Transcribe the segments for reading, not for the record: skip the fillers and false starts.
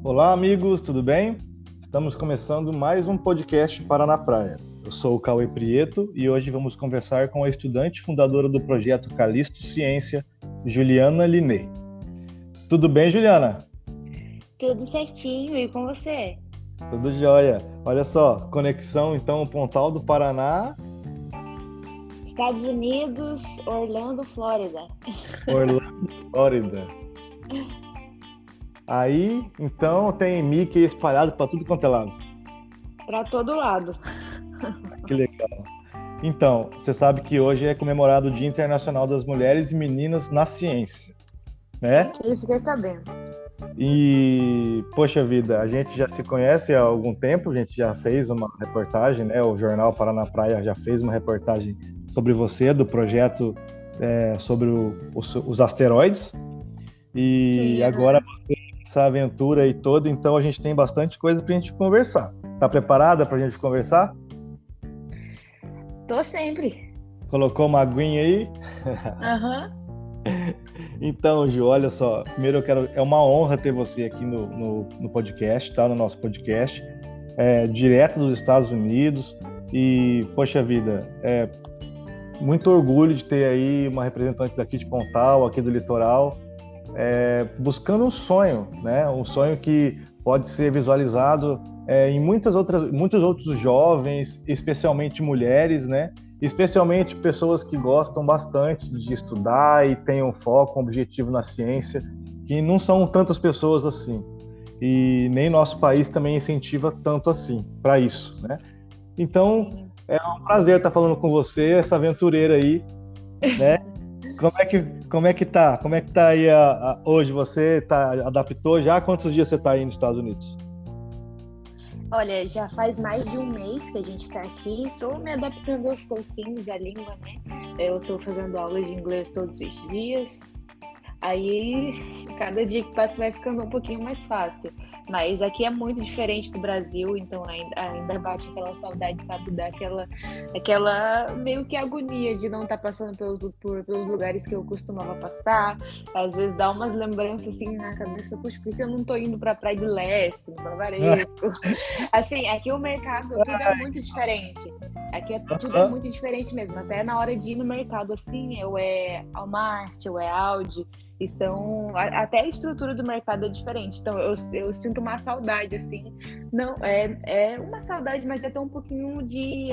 Olá, amigos, tudo bem? Estamos começando mais um podcast Para na Praia. Eu sou o Cauê Prieto e hoje vamos conversar com a estudante fundadora do projeto Calisto Ciência, Juliana Linet. Tudo bem, Juliana? Tudo certinho, e com você? Tudo jóia. Olha só, conexão então Pontal do Paraná, Estados Unidos, Orlando, Flórida. Orlando, Flórida. Aí, então, tem Mickey espalhado para tudo quanto é lado. Para todo lado. Que legal. Então, você sabe que hoje é comemorado o Dia Internacional das Mulheres e Meninas na Ciência, né? Sim, fiquei sabendo. E, poxa vida, a gente já se conhece há algum tempo, a gente já fez uma reportagem, né? O Jornal Para na Praia já fez uma reportagem sobre você, do projeto sobre os asteroides. E Sim, agora essa aventura aí toda, então a gente tem bastante coisa para a gente conversar. Tá preparada para a gente conversar? tô sempre. Colocou uma aguinha aí? Aham. Então, Ju, olha só, primeiro é uma honra ter você aqui no podcast, tá? No nosso podcast, direto dos Estados Unidos. E, poxa vida, muito orgulho de ter aí uma representante daqui de Pontal, aqui do litoral, buscando um sonho, né? Um sonho que pode ser visualizado em muitos outros jovens, especialmente mulheres, né? Especialmente pessoas que gostam bastante de estudar e têm um foco, um objetivo na ciência, que não são tantas pessoas assim. E nem nosso país também incentiva tanto assim para isso, né? Então, é um prazer estar falando com você, essa aventureira aí, né? Como é que tá? Como é que tá aí hoje? Você adaptou já? Quantos dias você está aí nos Estados Unidos? Olha, já faz mais de um mês que a gente tá aqui, tô me adaptando aos pouquinhos à língua, né? Eu tô fazendo aulas de inglês todos os dias. Aí, cada dia que passa vai ficando um pouquinho mais fácil. Mas aqui é muito diferente do Brasil, então ainda bate aquela saudade, sabe? Aquela meio que agonia de não estar passando pelos lugares que eu costumava passar. Às vezes dá umas lembranças assim na cabeça, puxa, por que eu não tô indo pra Praia do Leste, no Bavaresco? Assim, aqui o mercado, tudo é muito diferente. Tudo é muito diferente mesmo. Até na hora de ir no mercado, assim, ou é Walmart, ou é Audi. E até a estrutura do mercado é diferente. Então eu sinto uma saudade, assim. Não, é uma saudade, mas é até um pouquinho de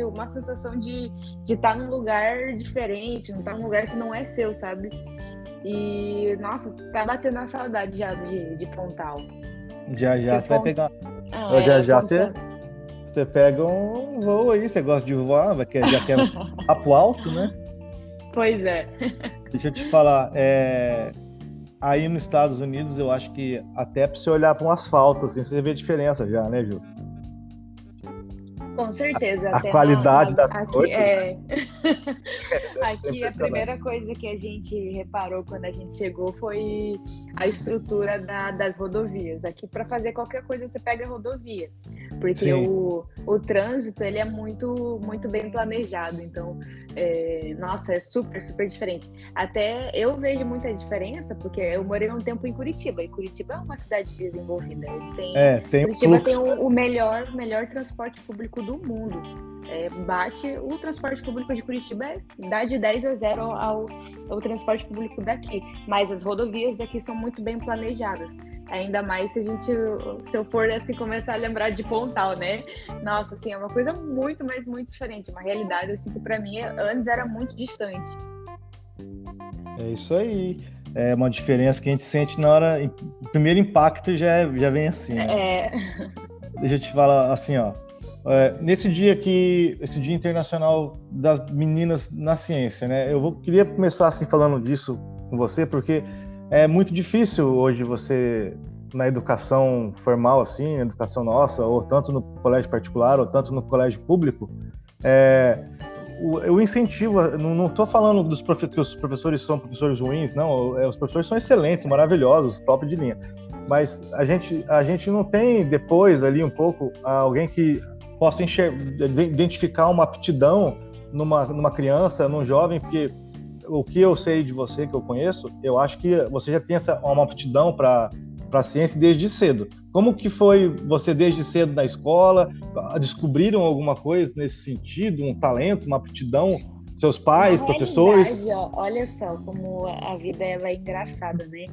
uma sensação de estar num lugar diferente, não estar num lugar que não é seu, sabe? E, nossa, tá batendo a saudade já de Pontal. Já já Porque você vai pegar. Pontal. Você pega um voo aí, você gosta de voar, já quer um papo alto, né? Pois é. Deixa eu te falar, aí nos Estados Unidos eu acho que até para você olhar para um asfalto, assim, você vê a diferença já, né, Ju? Com certeza, A até qualidade das aqui coisas, né? É aqui a impressionante. primeira coisa que a gente reparou quando a gente chegou foi a estrutura das rodovias. Aqui para fazer qualquer coisa você pega a rodovia, porque Sim. o trânsito ele é muito bem planejado. Então, nossa, é super, super diferente. Até eu vejo muita diferença porque eu morei um tempo em Curitiba e Curitiba é uma cidade desenvolvida. Tem um Curitiba tem fluxo. o melhor transporte público do mundo. Bate o transporte público de Curitiba, dá de 10-0 ao transporte público daqui. Mas as rodovias daqui são muito bem planejadas. Ainda mais se eu for assim começar a lembrar de Pontal, né? Nossa, assim, é uma coisa muito, mas muito diferente. Uma realidade assim que para mim antes era muito distante. É isso aí. É uma diferença que a gente sente na hora. O primeiro impacto já vem assim, né? É, Deixa eu te falar assim, ó. Esse Dia Internacional das Meninas na Ciência, né? Queria começar assim falando disso com você, porque é muito difícil hoje você, na educação formal, assim, na educação nossa, ou tanto no colégio particular, ou tanto no colégio público, é, o incentivo, não estou falando que os professores são professores ruins, não, os professores são excelentes, maravilhosos, top de linha, mas a gente não tem depois ali um pouco alguém que possa identificar uma aptidão numa criança, num jovem, porque o que eu sei de você, que eu conheço, eu acho que você já tem uma aptidão para para a ciência desde cedo. Como que foi você desde cedo na escola? Descobriram alguma coisa nesse sentido, um talento, uma aptidão? Seus pais, Na professores? realidade, ó, olha só como a vida ela é engraçada, né?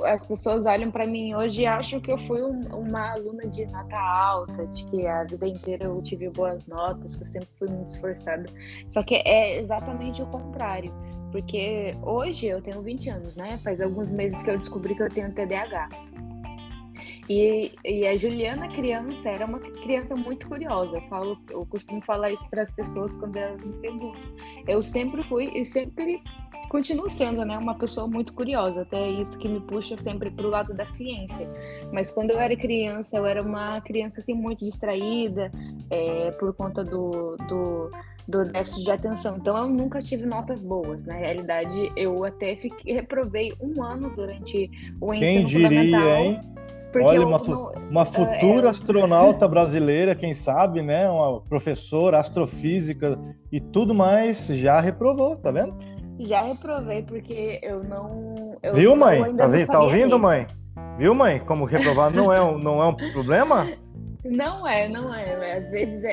As pessoas olham para mim hoje e acham que eu fui uma aluna de nota alta, de que a vida inteira eu tive boas notas, que eu sempre fui muito esforçada. Só que é exatamente o contrário, porque hoje eu tenho 20 anos, né? Faz alguns meses que eu descobri que eu tenho TDAH. E a Juliana criança era uma criança muito curiosa. Eu costumo falar isso para as pessoas quando elas me perguntam. Eu sempre fui e sempre continuo sendo, né, uma pessoa muito curiosa. Até isso que me puxa sempre para o lado da ciência. Mas quando eu era criança, eu era uma criança assim muito distraída, por conta do déficit de atenção. Então, eu nunca tive notas boas. Na realidade, eu até reprovei um ano durante o Quem ensino diria, fundamental. hein? Porque Olha, eu uma futura astronauta brasileira, quem sabe, né? Uma professora, astrofísica e tudo mais, já reprovou, tá vendo? já reprovei porque Viu, eu mãe? ainda não Tá sabia ouvindo, ler. mãe? Viu, mãe? Como reprovar não é um problema? Não é. Às vezes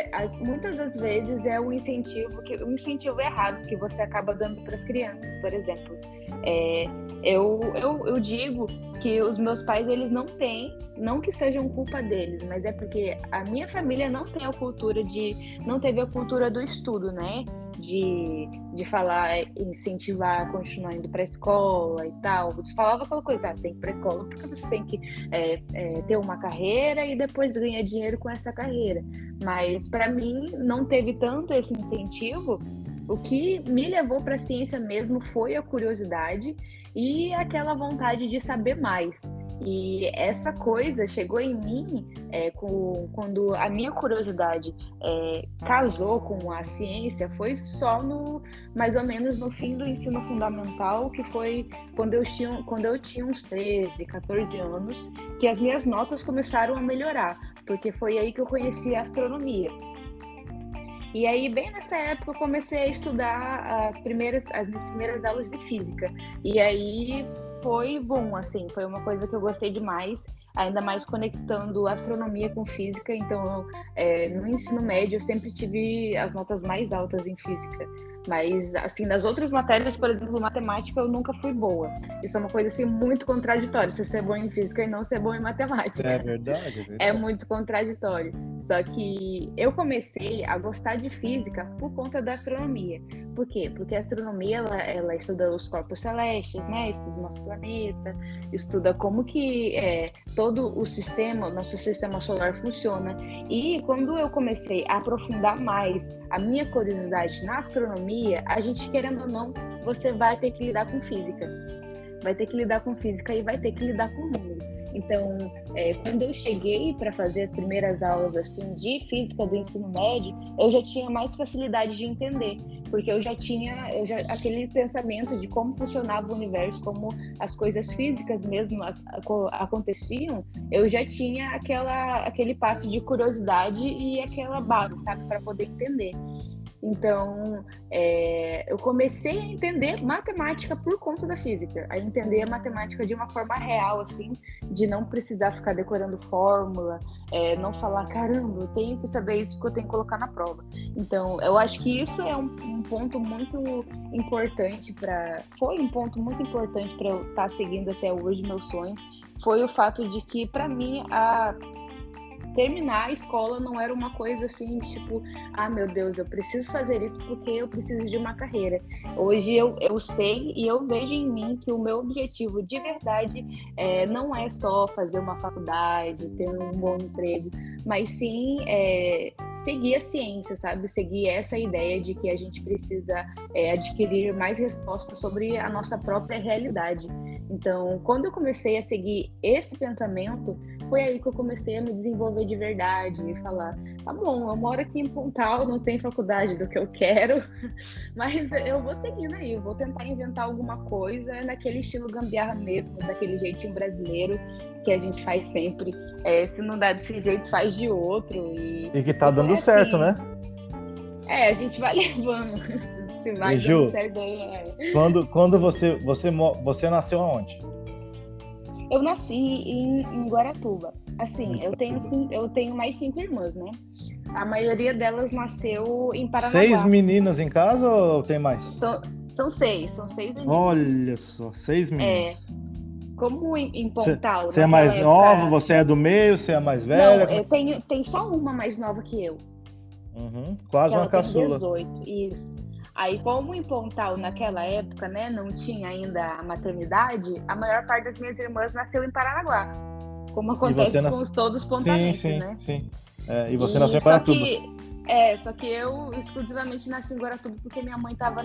muitas das vezes é um incentivo errado que você acaba dando para as crianças, por exemplo. Eu digo que os meus pais, eles não têm, não que sejam culpa deles, mas é porque a minha família não teve a cultura do estudo, né? De falar, incentivar a continuar indo para a escola e tal. Você falava aquela coisa, você tem que ir para a escola porque você tem que ter uma carreira e depois ganhar dinheiro com essa carreira. Mas para mim não teve tanto esse incentivo. O que me levou para a ciência mesmo foi a curiosidade e aquela vontade de saber mais. E essa coisa chegou em mim quando a minha curiosidade casou com a ciência, foi só mais ou menos no fim do ensino fundamental, que foi quando eu tinha uns 13, 14 anos, que as minhas notas começaram a melhorar, porque foi aí que eu conheci a astronomia. E aí, bem nessa época, eu comecei a estudar as minhas primeiras aulas de física. E aí foi bom, assim, foi uma coisa que eu gostei demais, ainda mais conectando astronomia com física. Então, no ensino médio, eu sempre tive as notas mais altas em física. Mas, assim, nas outras matérias, por exemplo, matemática, eu nunca fui boa. Isso é uma coisa, assim, muito contraditória, você ser bom em física e não ser bom em matemática. É verdade. É muito contraditório. Só que eu comecei a gostar de física por conta da astronomia. Por quê? Porque a astronomia, ela estuda os corpos celestes, né? Estuda o nosso planeta, estuda como que todo o sistema, nosso sistema solar funciona. E quando eu comecei a aprofundar mais a minha curiosidade na astronomia, a gente, querendo ou não, você vai ter que lidar com física. Vai ter que lidar com física e vai ter que lidar com número. Então, quando eu cheguei para fazer as primeiras aulas assim de física do ensino médio, eu já tinha mais facilidade de entender, porque eu já tinha aquele pensamento de como funcionava o universo, como as coisas físicas mesmo aconteciam. Eu já tinha aquele passo de curiosidade e aquela base, sabe, para poder entender. Então, eu comecei a entender matemática por conta da física, a entender a matemática de uma forma real, assim, de não precisar ficar decorando fórmula, não falar, caramba, eu tenho que saber isso porque eu tenho que colocar na prova. Então, eu acho que isso é um ponto muito importante foi um ponto muito importante para eu estar seguindo até hoje meu sonho, foi o fato de que, para mim, terminar a escola não era uma coisa assim, tipo, meu Deus, eu preciso fazer isso porque eu preciso de uma carreira. Hoje eu sei e eu vejo em mim que o meu objetivo de verdade não é só fazer uma faculdade, ter um bom emprego, mas sim seguir a ciência, sabe? Seguir essa ideia de que a gente precisa adquirir mais respostas sobre a nossa própria realidade. Então, quando eu comecei a seguir esse pensamento, foi aí que eu comecei a me desenvolver de verdade e falar, tá bom, eu moro aqui em Pontal, não tem faculdade do que eu quero, mas eu vou seguindo aí, eu vou tentar inventar alguma coisa naquele estilo gambiarra mesmo, daquele jeitinho brasileiro que a gente faz sempre. Se não dá desse jeito, faz de outro. E que tá dando certo, né? A gente vai levando. Se vai Ju, dando certo. quando você nasceu aonde? Eu nasci em Guaratuba. Assim, eu tenho mais 5 irmãs, né? A maioria delas nasceu em 6 Paranaguá. meninas em casa ou tem mais? São, são seis meninas. Olha só, 6 É, meninas. como em Pontal, Você é naquela mais nova, época. você é do meio, você é mais velha? Não, Como é? tem só uma mais nova que eu, Uhum, que quase uma ela tem caçula. 18, isso. Aí, como em Pontal, naquela época, né, não tinha ainda a maternidade, a maior parte das minhas irmãs nasceu em Paranaguá, como E você acontece com todos os Sim, pontalenses, sim, né? sim. É, e você nasceu E em Paratuba. só que eu exclusivamente nasci em Guaratuba porque minha mãe tava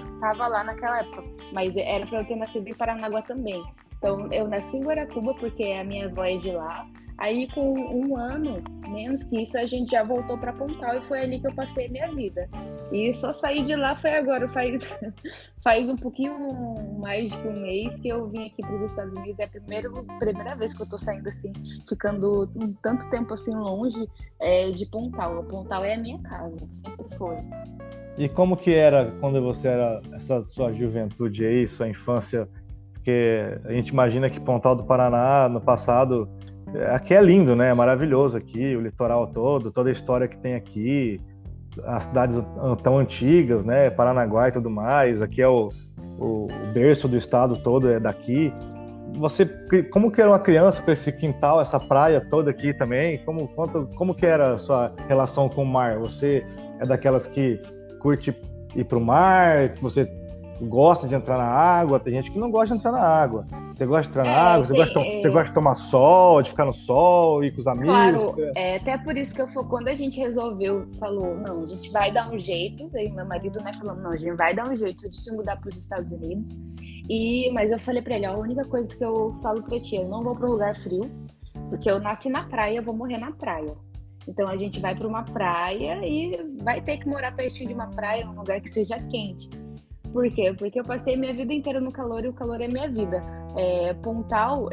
lá naquela época, mas era para eu ter nascido em Paranaguá também. Então eu nasci em Guaratuba porque a minha avó é de lá. Aí com 1 ano, menos que isso, a gente já voltou para Pontal e foi ali que eu passei a minha vida. E só saí de lá foi agora, faz um pouquinho mais de 1 mês que eu vim aqui para os Estados Unidos. É a primeira vez que eu tô saindo assim, ficando um tanto tempo assim longe de Pontal. Pontal é a minha casa, sempre foi. E como que era quando você era essa sua juventude aí, sua infância? Porque a gente imagina que Pontal do Paraná, no passado, aqui é lindo, né? É maravilhoso aqui, o litoral todo, toda a história que tem aqui, as cidades tão antigas, né? Paranaguá e tudo mais. Aqui é o berço do estado todo é daqui. Você, como que era uma criança com esse quintal, essa praia toda aqui também? Como que era a sua relação com o mar? Você é daquelas que curte ir para o mar, que você gosta de entrar na água? Tem gente que não gosta de entrar na água. Você gosta de entrar na água? Você gosta de tomar sol, de ficar no sol, ir com os amigos? Claro, até por isso que quando a gente falou, não, a gente vai dar um jeito, aí meu marido, né, falando, não, a gente vai dar um jeito de se mudar para os Estados Unidos. Mas eu falei para ele, ó, a única coisa que eu falo para ti, eu não vou para um lugar frio, porque eu nasci na praia, eu vou morrer na praia. Então a gente vai para uma praia e vai ter que morar pertinho de uma praia, um lugar que seja quente. Por quê? Porque eu passei minha vida inteira no calor e o calor é minha vida. Pontal,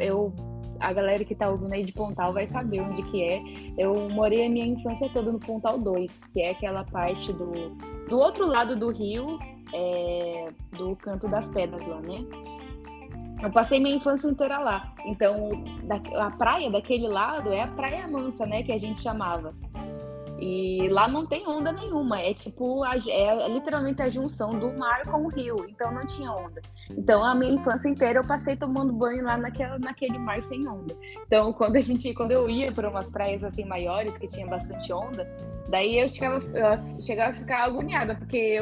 a galera que tá ouvindo aí de Pontal vai saber onde que é. Eu morei a minha infância toda no Pontal 2, que é aquela parte do outro lado do rio, do Canto das Pedras lá, né? Eu passei minha infância inteira lá. Então, a praia daquele lado é a Praia Mansa, né? Que a gente chamava. E lá não tem onda nenhuma. É tipo, literalmente a junção do mar com o rio. Então não tinha onda. Então a minha infância inteira eu passei tomando banho lá naquele mar sem onda. Então quando eu ia para umas praias assim maiores, que tinha bastante onda, daí eu chegava a ficar agoniada, porque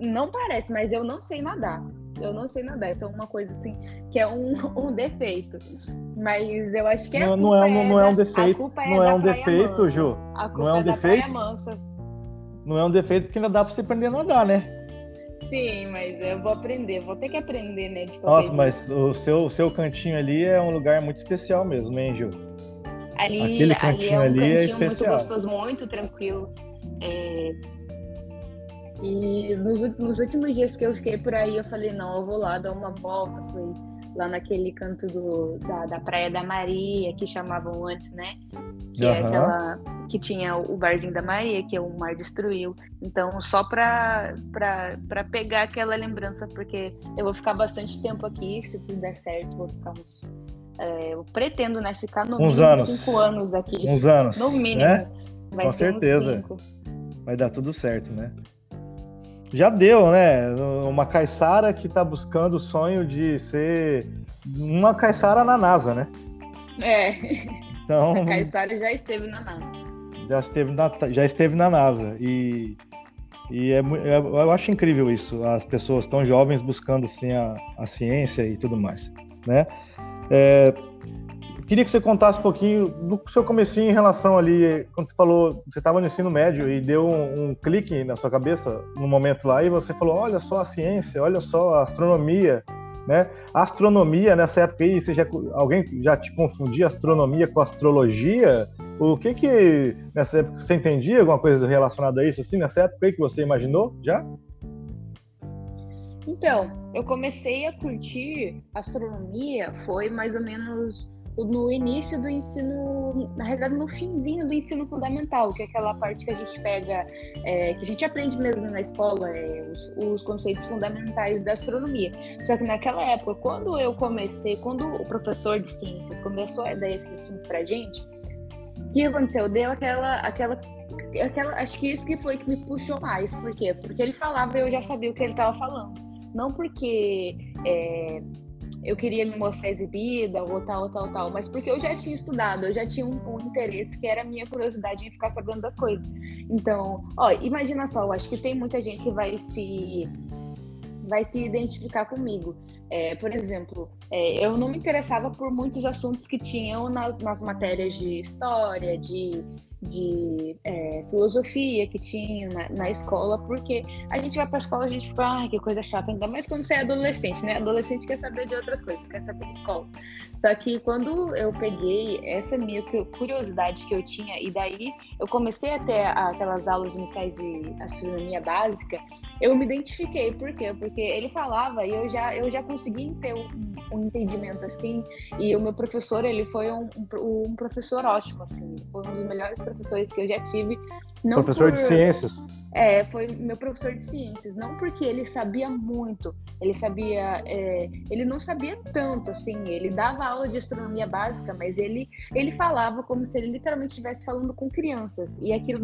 não parece, mas eu não sei nadar. Eu não sei nadar, isso é uma coisa assim que é um defeito. Mas eu acho que Não é um defeito, não é um defeito, Ju. A Não é culpa um é da Praia defeito. Mansa. Não é um defeito porque ainda dá para você aprender a nadar, né? Sim, mas eu vou ter que aprender, né, de qualquer Nossa, jeito. mas o seu cantinho ali é um lugar muito especial mesmo, hein, Ju? Ali Aquele é cantinho um ali é cantinho muito especial. gostoso, muito tranquilo. E nos últimos dias que eu fiquei por aí, eu falei, não, eu vou lá dar uma volta. Fui lá naquele canto da Praia da Maria, que chamavam antes, né? Que é aquela que tinha o Barzinho da Maria, que o mar destruiu. Então, só pra pegar aquela lembrança, porque eu vou ficar bastante tempo aqui, se tudo der certo, vou ficar eu pretendo, né, ficar no Uns mínimo anos. 5 anos aqui. Uns anos, No mínimo. né? Vai Com ser certeza. uns 5. Vai dar tudo certo, né? Já deu, né? Uma caiçara que está buscando o sonho de ser uma caiçara na NASA, né? Então, A Caiçara já esteve na NASA. já esteve na NASA. Eu acho incrível isso, as pessoas tão jovens buscando assim, a ciência e tudo mais, né? Queria que você contasse um pouquinho do seu comecinho em relação ali, quando você falou, você estava no ensino médio e deu um clique na sua cabeça no momento lá e você falou, olha só a ciência, olha só a astronomia, né? A astronomia nessa época aí, alguém já te confundia astronomia com astrologia? O que nessa época você entendia alguma coisa relacionada a isso assim nessa época aí que você imaginou já? Então, eu comecei a curtir astronomia foi mais ou menos no início do ensino, na realidade no finzinho do ensino fundamental, que é aquela parte que a gente pega, que a gente aprende mesmo na escola, os conceitos fundamentais da astronomia. Só que naquela época, quando o professor de ciências começou a dar esse assunto pra gente, o que aconteceu? Deu aquela, acho que isso que foi que me puxou mais. Por quê? Porque ele falava e eu já sabia o que ele estava falando. Não porque eu queria me mostrar exibida ou tal, mas porque eu já tinha estudado, eu já tinha um interesse que era a minha curiosidade em ficar sabendo das coisas. Então, imagina só, eu acho que tem muita gente que vai se identificar comigo. Por exemplo, eu não me interessava por muitos assuntos que tinham nas matérias de história, de filosofia que tinha na escola, porque a gente vai para a escola, a gente fica, que coisa chata, ainda mais quando você é adolescente, né? Adolescente quer saber de outras coisas, não quer saber de escola. Só que quando eu peguei essa minha curiosidade que eu tinha, e daí eu comecei a ter aquelas aulas iniciais de astronomia básica, eu me identifiquei. Por quê? Porque ele falava e eu já consegui ter um entendimento assim, e o meu professor, ele foi um professor ótimo, assim, foi um dos melhores professores que eu já tive. Não professor de ciências? Foi meu professor de ciências, não porque ele sabia muito, ele não sabia tanto, assim, ele dava aula de astronomia básica, mas ele falava como se ele literalmente estivesse falando com crianças, e aquilo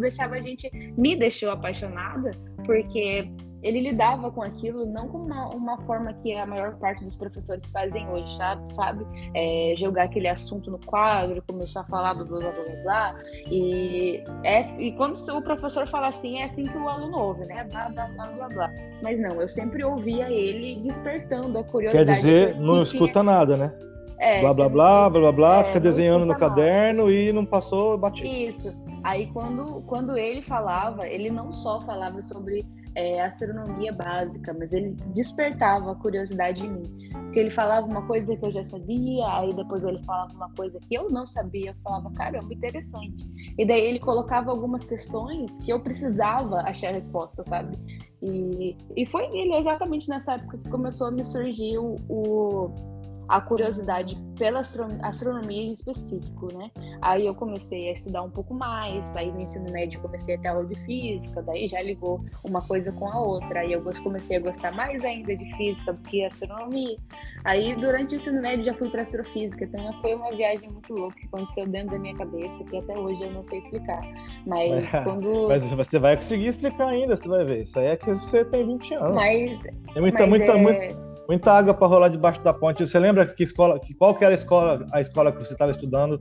me deixou apaixonada, porque ele lidava com aquilo não como uma forma que a maior parte dos professores fazem hoje, sabe? Jogar aquele assunto no quadro, começar a falar do blá, blá, blá, blá. E quando o professor fala assim, é assim que o aluno ouve, né? Blá, blá, blá, blá, blá. Mas não, eu sempre ouvia ele despertando a curiosidade. Quer dizer, não escuta nada, né? Blá, blá, blá, blá, blá, blá, fica desenhando no caderno e não passou batido. Isso. Aí, quando ele falava, ele não só falava sobre astronomia básica, mas ele despertava a curiosidade em mim, porque ele falava uma coisa que eu já sabia, aí depois ele falava uma coisa que eu não sabia, eu falava, caramba, interessante, e daí ele colocava algumas questões que eu precisava achar a resposta, sabe? E foi ele exatamente nessa época que começou a me surgir a curiosidade pela astronomia em específico, né? Aí eu comecei a estudar um pouco mais, aí no ensino médio comecei a ter aula de física, daí já ligou uma coisa com a outra, aí eu comecei a gostar mais ainda de física do que astronomia. Aí durante o ensino médio já fui para astrofísica, então foi uma viagem muito louca que aconteceu dentro da minha cabeça, que até hoje eu não sei explicar. Mas Mas você vai conseguir explicar ainda, você vai ver. Isso aí é que você tem 20 anos. Tem muita água para rolar debaixo da ponte. Você lembra qual que era a escola que você estava estudando?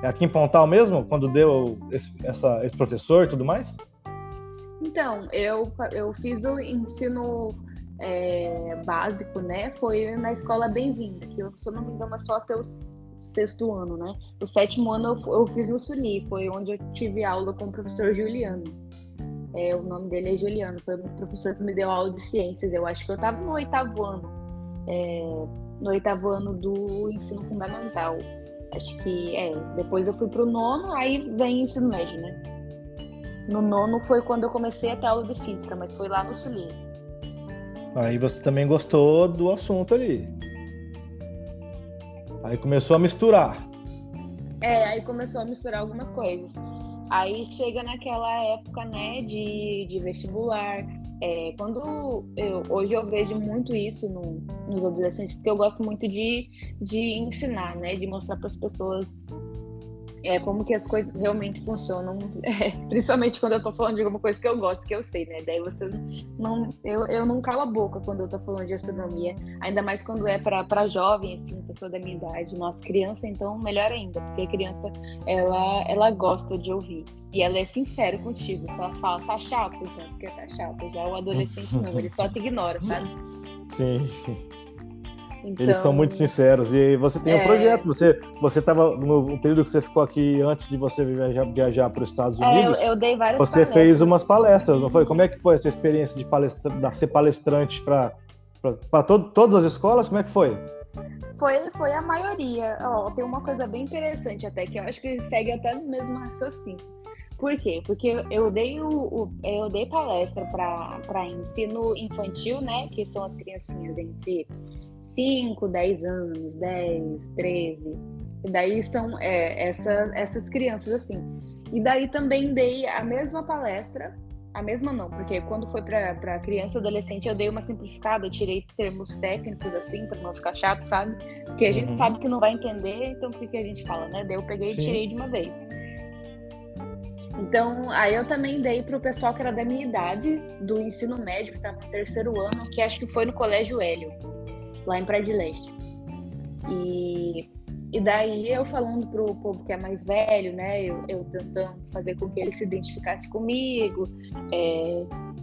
Aqui em Pontal mesmo, quando deu esse professor e tudo mais? Então, eu fiz o ensino básico, né? Foi na escola Bem-vinda, que eu, se eu não me engano, é só até o 6º ano, né? O 7º ano eu fiz no Suli, foi onde eu tive aula com o professor Juliano. O nome dele é Juliano, foi o professor que me deu aula de ciências. Eu acho que eu estava no 8º ano. No 8º ano do ensino fundamental. Acho que depois eu fui pro 9º, aí vem ensino médio, né? No 9º foi quando eu comecei a ter aula de física, mas foi lá no Suli. Aí você também gostou do assunto ali. Aí começou a misturar. Aí começou a misturar algumas coisas. Aí chega naquela época, né, de vestibular. Hoje eu vejo muito isso nos adolescentes, porque eu gosto muito de ensinar, né, de mostrar para as pessoas como que as coisas realmente funcionam, principalmente quando eu tô falando de alguma coisa que eu gosto, que eu sei, né, daí eu não calo a boca quando eu tô falando de astronomia, ainda mais quando é para jovem, assim, pessoa da minha idade. Nossa, criança, então, melhor ainda, porque a criança, ela gosta de ouvir, e ela é sincera contigo, se ela fala, tá chato, então, porque tá chato, já o adolescente não, ele só te ignora, sabe? Sim. Então, eles são muito sinceros. E você tem um projeto. Você estava no período que você ficou aqui antes de você viajar para os Estados Unidos. Eu dei várias Você palestras. fez umas palestras, não foi? Como é que foi essa experiência de ser palestrante para todas as escolas? Como é que foi? Foi a maioria. Tem uma coisa bem interessante até, que eu acho que segue até no mesmo raciocínio. Por quê? Porque eu dei palestra para ensino infantil, né? Que são as criancinhas entre 5, 10 anos, 10, 13. E daí são essas crianças assim. E daí também dei a mesma palestra, a mesma não, porque quando foi para criança e adolescente eu dei uma simplificada, tirei termos técnicos assim, para não ficar chato, sabe? Porque a gente sabe que não vai entender, então por que a gente fala, né? Daí eu peguei e tirei de uma vez. Então, aí eu também dei para o pessoal que era da minha idade, do ensino médio, que estava no terceiro ano, que acho que foi no Colégio Hélio, lá em Praia de Leste. E daí eu falando pro povo que é mais velho, né, eu tentando fazer com que ele se identificasse comigo,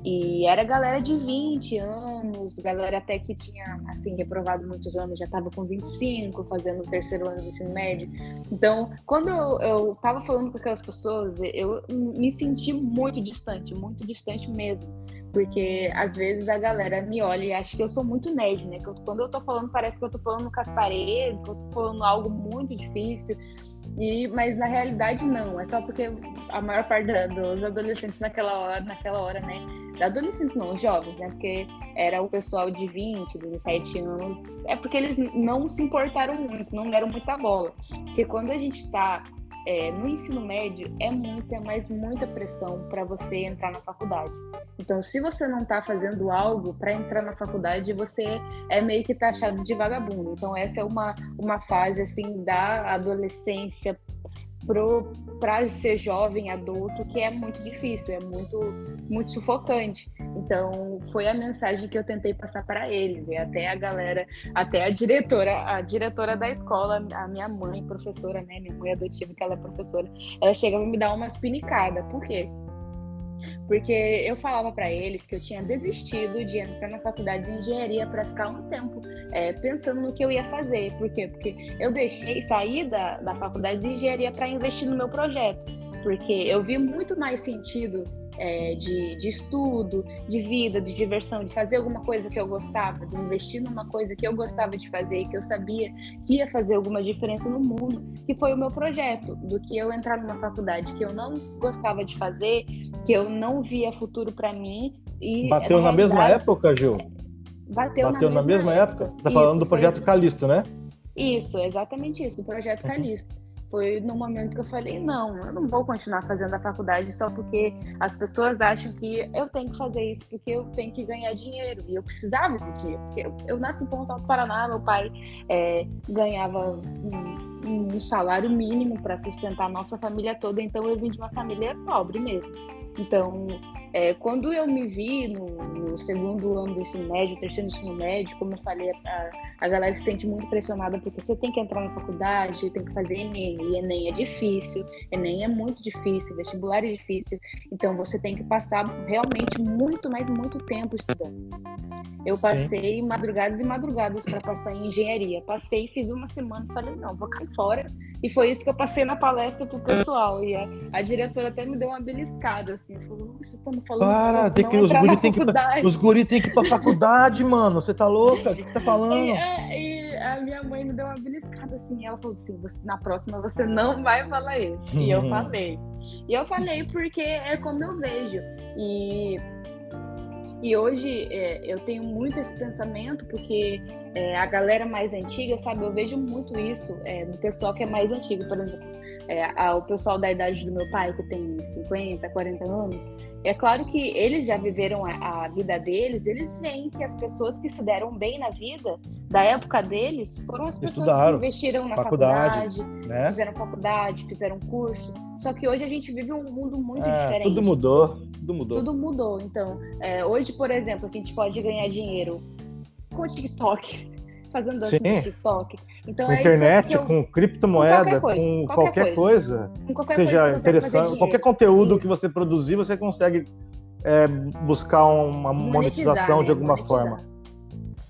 e era galera de 20 anos, galera até que tinha, assim, reprovado muitos anos, já estava com 25, fazendo o terceiro ano do ensino médio. Então, quando eu tava falando com aquelas pessoas, eu me senti muito distante mesmo. Porque, às vezes, a galera me olha e acha que eu sou muito nerd, né? Quando eu tô falando, parece que eu tô falando com as paredes, que eu tô falando algo muito difícil. Mas, na realidade, não. É só porque a maior parte dos adolescentes naquela hora, né? Adolescentes não, os jovens, né? Porque era o pessoal de 20, 17 anos. É porque eles não se importaram muito, não deram muita bola. Porque quando a gente tá no ensino médio, mas muita pressão para você entrar na faculdade. Então, se você não está fazendo algo para entrar na faculdade, você é meio que taxado de vagabundo. Então, essa é uma fase assim da adolescência para ser jovem, adulto, que é muito difícil, é muito, muito sufocante. Então, foi a mensagem que eu tentei passar para eles. E até a galera, até a diretora da escola, a minha mãe, professora, né? Minha mãe adotiva, que ela é professora, ela chegava a me dar umas pinicadas. Por quê? Porque eu falava para eles que eu tinha desistido de entrar na faculdade de engenharia para ficar um tempo pensando no que eu ia fazer. Por quê? Porque eu sair da faculdade de engenharia para investir no meu projeto. Porque eu vi muito mais sentido de estudo, de vida, de diversão, de fazer alguma coisa que eu gostava, de investir numa coisa que eu gostava de fazer e que eu sabia que ia fazer alguma diferença no mundo, que foi o meu projeto, do que eu entrar numa faculdade que eu não gostava de fazer, que eu não via futuro para mim. E bateu na mesma época, Gil? Bateu na mesma época. Você está falando do projeto Calisto, né? Isso, exatamente isso, do projeto Calisto. Foi no momento que eu falei, não, eu não vou continuar fazendo a faculdade só porque as pessoas acham que eu tenho que fazer isso, porque eu tenho que ganhar dinheiro. E eu precisava de dinheiro, porque eu nasci em Pontal do Paraná, meu pai ganhava um salário mínimo para sustentar a nossa família toda, então eu vim de uma família pobre mesmo. Então, quando eu me vi no segundo ano do ensino médio, terceiro ensino médio, como eu falei, a galera se sente muito pressionada porque você tem que entrar na faculdade, tem que fazer Enem, e Enem é difícil, Enem é muito difícil, vestibular é difícil, então você tem que passar realmente muito, mas muito tempo estudando. Eu passei madrugadas e madrugadas para passar em engenharia. Passei, fiz uma semana e falei, não, vou cair fora. E foi isso que eu passei na palestra pro pessoal. E a diretora até me deu uma beliscada, assim. Falou, vocês estão me falando os guri tem que ir pra faculdade, mano. Você tá louca? O que você tá falando? E a minha mãe me deu uma beliscada, assim. Ela falou assim, na próxima você não vai falar isso. E eu falei. E eu falei porque é como eu vejo. E hoje eu tenho muito esse pensamento, porque a galera mais antiga, sabe, eu vejo muito isso no pessoal que é mais antigo, por exemplo, o pessoal da idade do meu pai, que tem 50, 40 anos, é claro que eles já viveram a vida deles, eles veem que as pessoas que se deram bem na vida, da época deles, foram as pessoas que investiram na faculdade, né? Fizeram faculdade, fizeram curso. Só que hoje a gente vive um mundo muito diferente. Tudo mudou. Tudo mudou. Então, hoje, por exemplo, a gente pode ganhar dinheiro com o TikTok, fazendo dança no TikTok. Então, com internet, com criptomoeda, com qualquer coisa que seja interessante. Qualquer conteúdo que você produzir, você consegue buscar uma monetização de alguma forma.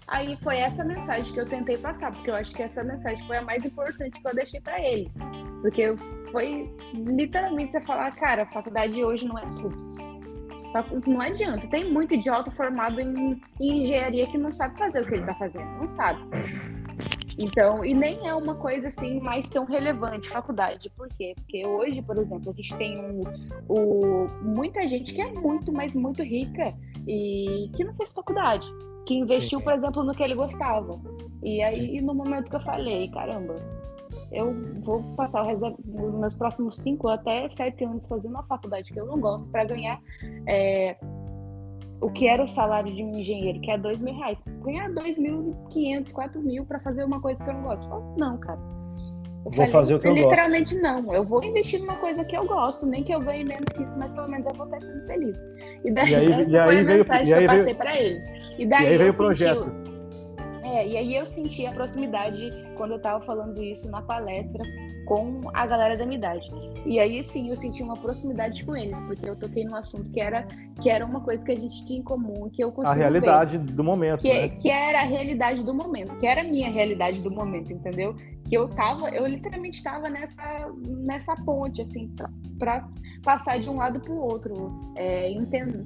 Aí foi essa mensagem que eu tentei passar, porque eu acho que essa mensagem foi a mais importante que eu deixei para eles. Porque foi literalmente você falar, cara, a faculdade hoje não é tudo. Não adianta. Tem muito idiota formado em engenharia que não sabe fazer o que ele está fazendo. Não sabe. Então, e nem é uma coisa assim mais tão relevante faculdade. Por quê? Porque hoje, por exemplo, a gente tem muita gente que é muito, mas muito rica e que não fez faculdade. Que investiu, por exemplo, no que ele gostava. E aí, no momento que eu falei, caramba, eu vou passar os meus próximos 5 até 7 anos fazendo uma faculdade que eu não gosto para ganhar o que era o salário de um engenheiro, que é R$2.000. Ganhar 2.500, 4.000 para fazer uma coisa que eu não gosto. Eu falo, não, cara. Vou fazer o que eu gosto. Literalmente não. Eu vou investir numa coisa que eu gosto, nem que eu ganhe menos que isso, mas pelo menos eu vou estar sendo feliz. E daí essa foi a mensagem que eu passei para eles. E aí veio o projeto. E aí eu senti a proximidade quando eu tava falando isso na palestra com a galera da minha idade. E aí, sim, eu senti uma proximidade com eles, porque eu toquei num assunto que era uma coisa que a gente tinha em comum, que eu consigo a realidade do momento, né? Que era a realidade do momento, que era a minha realidade do momento, entendeu? Que eu literalmente estava nessa ponte, assim, para passar de um lado para o outro,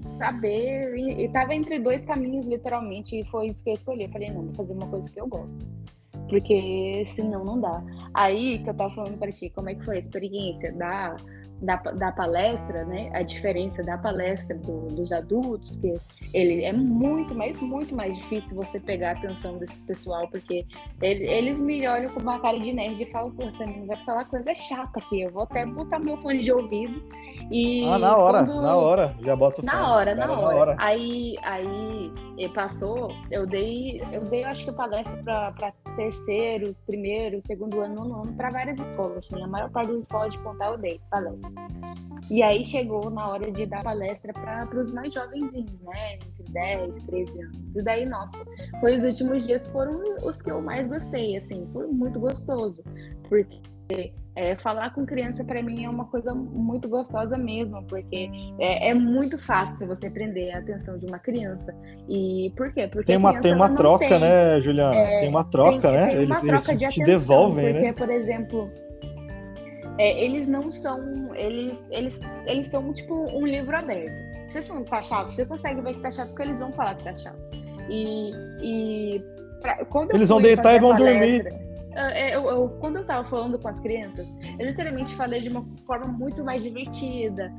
saber, e estava entre dois caminhos, literalmente, e foi isso que eu escolhi. Eu falei, não, vou fazer uma coisa que eu gosto, porque senão não dá. Aí que eu tava falando para ti, como é que foi a experiência da palestra, né? A diferença da palestra dos adultos, que ele é muito mais difícil você pegar a atenção desse pessoal, porque eles me olham com uma cara de nerd e falam, pô, você não vai falar coisa chata aqui, eu vou até botar meu fone de ouvido e... na hora, já bota o fone. Na hora. Aí passou, eu dei acho que palestra para terceiro, primeiro, segundo ano, nono ano, para várias escolas, assim, a maior parte das escolas de Pontal eu dei palestra. E aí chegou na hora de dar palestra para os mais jovenzinhos, né, entre 10, 13 anos. E daí, nossa, os últimos dias foram os que eu mais gostei, assim, foi muito gostoso, porque falar com criança para mim é uma coisa muito gostosa mesmo, porque é muito fácil você prender a atenção de uma criança. E por quê? Porque tem uma troca, né, Juliana? Tem uma troca, né? Tem uma troca de atenção, devolvem, porque, né? por exemplo, eles não são, eles são tipo um livro aberto. Se você não tá chato, você consegue ver que tá chato, porque eles vão falar que tá chato. Quando eles vão deitar e vão dormir. Quando eu tava falando com as crianças, eu literalmente falei de uma forma muito mais divertida,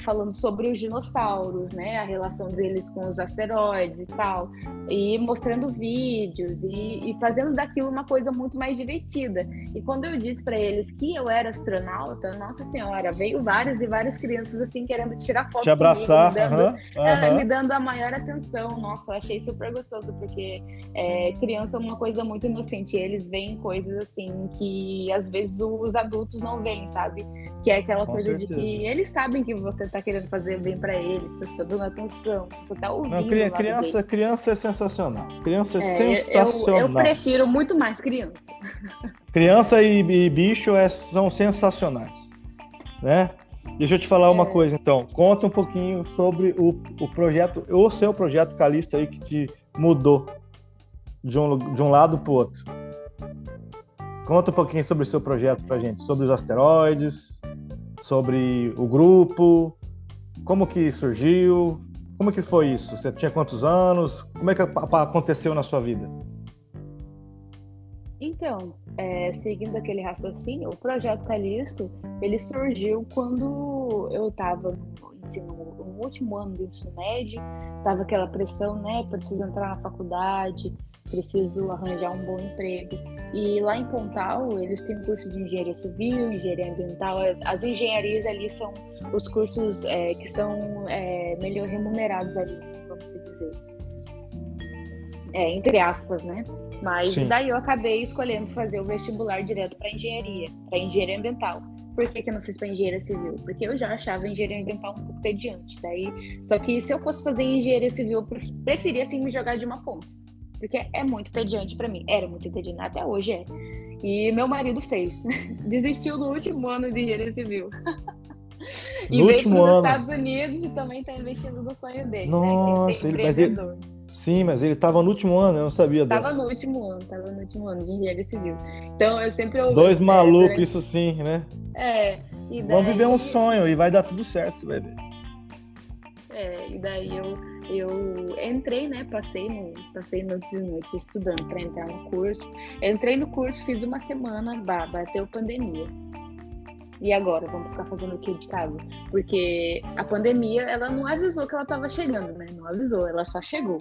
falando sobre os dinossauros, né, a relação deles com os asteroides e tal, e mostrando vídeos e fazendo daquilo uma coisa muito mais divertida. E quando eu disse para eles que eu era astronauta, nossa senhora, veio várias e várias crianças assim querendo tirar foto te abraçar, comigo, me dando a maior atenção. Nossa, eu achei super gostoso, porque criança é uma coisa muito inocente, eles veem coisas assim que às vezes os adultos não veem, sabe? Que é aquela coisa de que eles sabem que você tá querendo fazer bem para eles, que você tá dando atenção, que você tá ouvindo. Não, criança é sensacional. Criança é sensacional. Eu prefiro muito mais criança. Criança e bicho são sensacionais, né? Deixa eu te falar uma coisa, então. Conta um pouquinho sobre o projeto, o seu projeto Calista aí, que te mudou de um lado pro outro. Conta um pouquinho sobre o seu projeto pra gente, sobre os asteroides, sobre o grupo, como que surgiu, como que foi isso? Você tinha quantos anos? Como é que aconteceu na sua vida? Então, seguindo aquele raciocínio, o projeto Calisto, ele surgiu quando eu estava no último ano do ensino médio, estava aquela pressão, né, preciso entrar na faculdade, preciso arranjar um bom emprego. E lá em Pontal, eles têm um curso de engenharia civil, engenharia ambiental. As engenharias ali são os cursos que são melhor remunerados ali, vamos dizer. Entre aspas, né? Mas daí eu acabei escolhendo fazer o vestibular direto para engenharia ambiental. Por que eu não fiz para engenharia civil? Porque eu já achava a engenharia ambiental um pouco tediante. Só que se eu fosse fazer engenharia civil, eu preferia assim, me jogar de uma ponta. Porque é muito tediante para mim. Era muito tediante, até hoje é. E meu marido fez. Desistiu no último ano de engenharia civil. E veio para os Estados Unidos e também está investindo no sonho dele. Nossa, né? Mas ele estava no último ano, eu não sabia dessa. Tava no último ano de engenharia civil. Então eu sempre ouvi. Dois malucos, isso sim, né? E daí... Vamos viver um sonho e vai dar tudo certo, você vai ver. E daí eu entrei, né? Passei noites e noites estudando para entrar no curso. Entrei no curso, fiz uma semana, bateu pandemia. E agora, vamos ficar fazendo o que de casa? Porque a pandemia, ela não avisou que ela estava chegando, né? Não avisou, ela só chegou.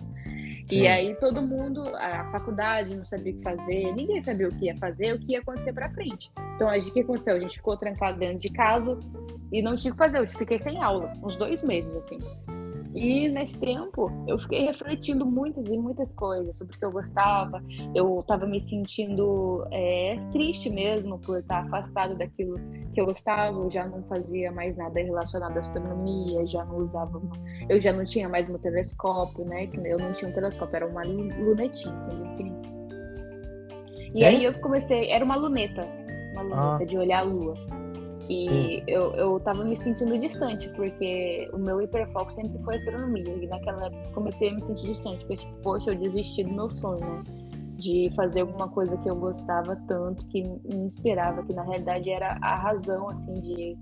E Sim. aí todo mundo, a faculdade não sabia o que fazer, ninguém sabia o que ia fazer, o que ia acontecer pra frente. Então, o que aconteceu? A gente ficou trancado dentro de casa e não tinha o que fazer, eu fiquei sem aula, uns 2 meses, assim. E nesse tempo, eu fiquei refletindo muitas e muitas coisas sobre o que eu gostava. Eu estava me sentindo triste mesmo por estar afastado daquilo que eu gostava. Eu já não fazia mais nada relacionado à astronomia, eu já não tinha mais meu telescópio, né? Eu não tinha um telescópio, era uma lunetinha, assim, bem pequenininha. E aí eu comecei, era uma luneta de olhar a lua. E eu tava me sentindo distante, porque o meu hiperfoco sempre foi astronomia. E naquela época comecei a me sentir distante, porque, tipo, poxa, eu desisti do meu sonho, né? De fazer alguma coisa que eu gostava tanto, que me inspirava, que na realidade era a razão, assim,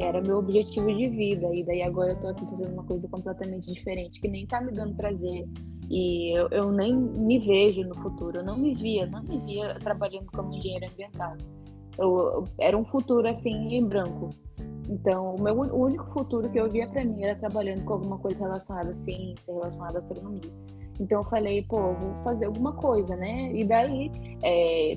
era meu objetivo de vida. E daí agora eu tô aqui fazendo uma coisa completamente diferente, que nem tá me dando prazer. E eu nem me vejo no futuro, eu não me via trabalhando como engenheiro ambiental. Era um futuro assim em branco. Então, o único futuro que eu via para mim era trabalhando com alguma coisa relacionada à ciência, relacionada à astronomia. Então eu falei, pô, vou fazer alguma coisa, né? E daí,